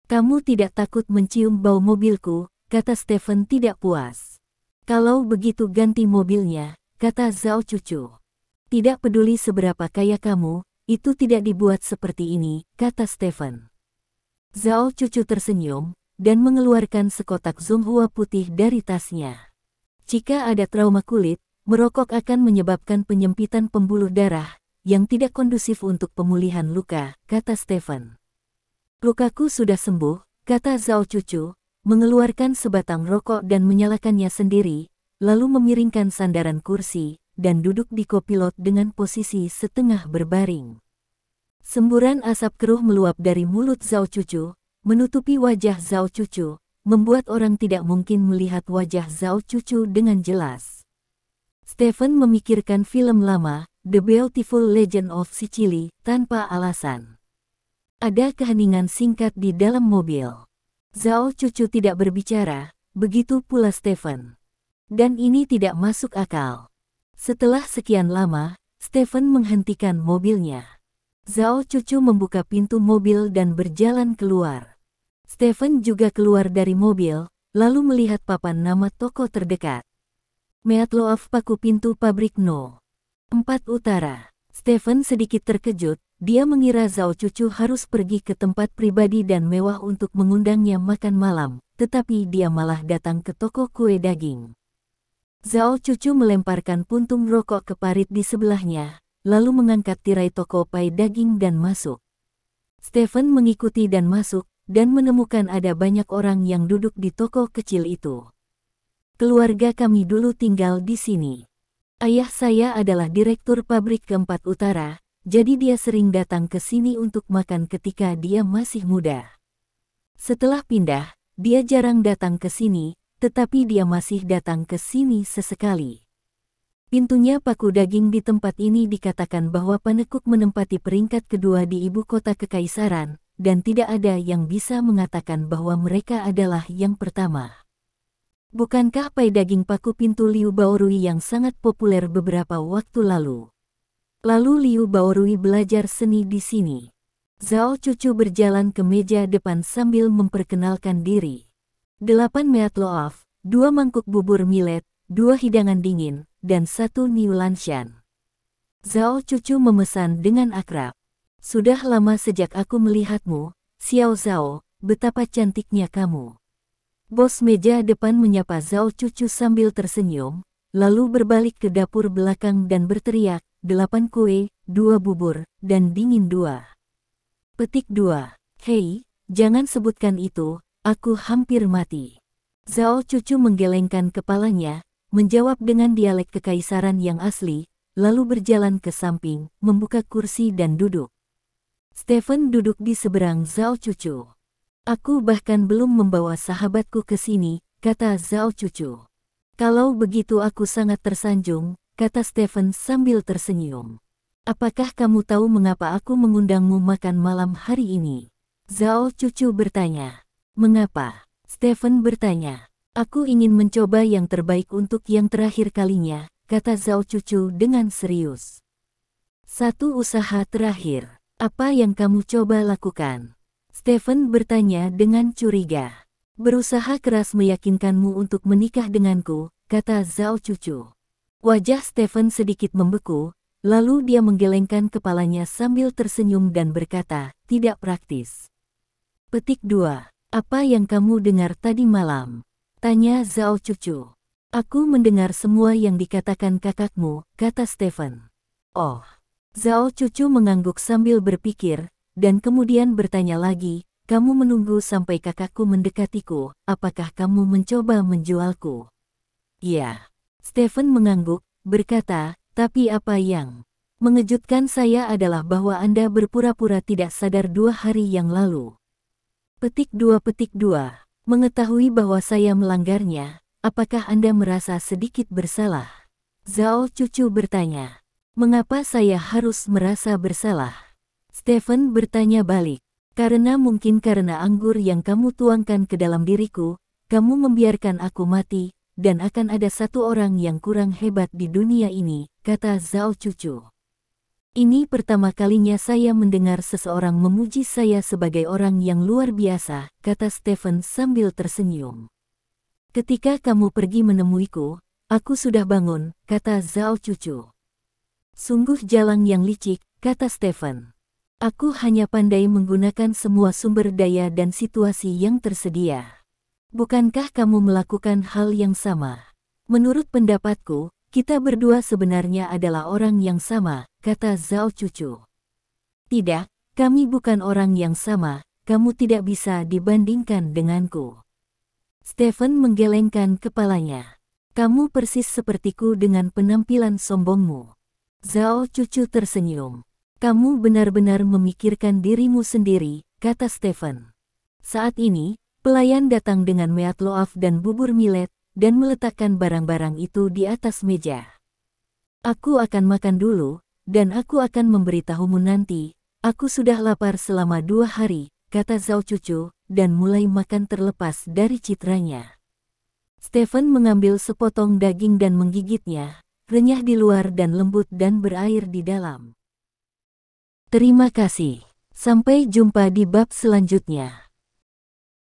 Kamu tidak takut mencium bau mobilku, kata Stephen tidak puas. Kalau begitu ganti mobilnya, kata Zhao Cucu. Tidak peduli seberapa kaya kamu, itu tidak dibuat seperti ini, kata Stephen. Zhao Cucu tersenyum, dan mengeluarkan sekotak Zonghua putih dari tasnya. Jika ada trauma kulit, merokok akan menyebabkan penyempitan pembuluh darah, yang tidak kondusif untuk pemulihan luka, kata Stephen. Lukaku sudah sembuh, kata Zhao Cucu, mengeluarkan sebatang rokok dan menyalakannya sendiri, lalu memiringkan sandaran kursi, dan duduk di kopilot dengan posisi setengah berbaring. Semburan asap keruh meluap dari mulut Zhao Cucu, menutupi wajah Zhao Cucu, membuat orang tidak mungkin melihat wajah Zhao Cucu dengan jelas. Stephen memikirkan film lama, The Beautiful Legend of Sicily, tanpa alasan. Ada keheningan singkat di dalam mobil. Zhao Cucu tidak berbicara, begitu pula Stephen. Dan ini tidak masuk akal. Setelah sekian lama, Stephen menghentikan mobilnya. Zhao Cucu membuka pintu mobil dan berjalan keluar. Stephen juga keluar dari mobil, lalu melihat papan nama toko terdekat. Meatloaf Paku Pintu Pabrik No. 4 Utara. Stephen sedikit terkejut, dia mengira Zhao Cucu harus pergi ke tempat pribadi dan mewah untuk mengundangnya makan malam, tetapi dia malah datang ke toko kue daging. Zhao Cucu melemparkan puntung rokok ke parit di sebelahnya, lalu mengangkat tirai toko pai daging dan masuk. Stephen mengikuti dan masuk, dan menemukan ada banyak orang yang duduk di toko kecil itu. Keluarga kami dulu tinggal di sini. Ayah saya adalah direktur pabrik keempat utara, jadi dia sering datang ke sini untuk makan ketika dia masih muda. Setelah pindah, dia jarang datang ke sini, tetapi dia masih datang ke sini sesekali. Pintunya paku daging di tempat ini dikatakan bahwa penekuk menempati peringkat kedua di ibu kota kekaisaran, dan tidak ada yang bisa mengatakan bahwa mereka adalah yang pertama. Bukankah pai daging paku pintu Liu Baorui yang sangat populer beberapa waktu lalu? Lalu Liu Baorui belajar seni di sini. Zhao Cucu berjalan ke meja depan sambil memperkenalkan diri. 8 meatloaf, 2 mangkuk bubur millet, 2 hidangan dingin, dan 1 Niu Lanshan. Zhao Cucu memesan dengan akrab. Sudah lama sejak aku melihatmu, Xiao Zhao, betapa cantiknya kamu. Bos meja depan menyapa Zhao Cucu sambil tersenyum, lalu berbalik ke dapur belakang dan berteriak, 8 kue, 2 bubur, dan dingin 2. Petik 2. Hei, jangan sebutkan itu, aku hampir mati. Zhao Cucu menggelengkan kepalanya, menjawab dengan dialek kekaisaran yang asli, lalu berjalan ke samping, membuka kursi dan duduk. Stephen duduk di seberang Zhao Cucu. Aku bahkan belum membawa sahabatku ke sini, kata Zhao Cucu. Kalau begitu aku sangat tersanjung, kata Stephen sambil tersenyum. Apakah kamu tahu mengapa aku mengundangmu makan malam hari ini? Zhao Cucu bertanya. Mengapa? Stephen bertanya. Aku ingin mencoba yang terbaik untuk yang terakhir kalinya, kata Zhao Cucu dengan serius. Satu usaha terakhir. Apa yang kamu coba lakukan? Stephen bertanya dengan curiga. Berusaha keras meyakinkanmu untuk menikah denganku, kata Zhao Cucu. Wajah Stephen sedikit membeku, Lalu dia menggelengkan kepalanya sambil tersenyum dan berkata, tidak praktis. Petik 2. Apa yang kamu dengar tadi malam? Tanya Zhao Cucu. Aku mendengar semua yang dikatakan kakakmu, kata Stephen. Oh. Zhao Cucu mengangguk sambil berpikir, dan kemudian bertanya lagi, kamu menunggu sampai kakakku mendekatiku, apakah kamu mencoba menjualku? Ya. Stephen mengangguk, berkata, tapi apa yang mengejutkan saya adalah bahwa Anda berpura-pura tidak sadar 2 hari yang lalu. Petik 2. Mengetahui bahwa saya melanggarnya, apakah Anda merasa sedikit bersalah? Zhao Cucu bertanya. Mengapa saya harus merasa bersalah? Stephen bertanya balik. Karena anggur yang kamu tuangkan ke dalam diriku, kamu membiarkan aku mati, dan akan ada satu orang yang kurang hebat di dunia ini, kata Zhao Cucu. Ini pertama kalinya saya mendengar seseorang memuji saya sebagai orang yang luar biasa, kata Stephen sambil tersenyum. Ketika kamu pergi menemuiku, aku sudah bangun, kata Zhao Cucu. Sungguh jalang yang licik, kata Stephen. Aku hanya pandai menggunakan semua sumber daya dan situasi yang tersedia. Bukankah kamu melakukan hal yang sama? Menurut pendapatku, kita berdua sebenarnya adalah orang yang sama, kata Zhao Cucu. Tidak, kami bukan orang yang sama, kamu tidak bisa dibandingkan denganku. Stephen menggelengkan kepalanya. Kamu persis sepertiku dengan penampilan sombongmu. Zhao Cucu tersenyum. Kamu benar-benar memikirkan dirimu sendiri, kata Stephen. Saat ini, pelayan datang dengan meat loaf dan bubur millet, dan meletakkan barang-barang itu di atas meja. Aku akan makan dulu, dan aku akan memberitahumu nanti. Aku sudah lapar selama 2 hari, kata Zhao Cucu, dan mulai makan terlepas dari citranya. Stephen mengambil sepotong daging dan menggigitnya, renyah di luar dan lembut dan berair di dalam. Terima kasih. Sampai jumpa di bab selanjutnya.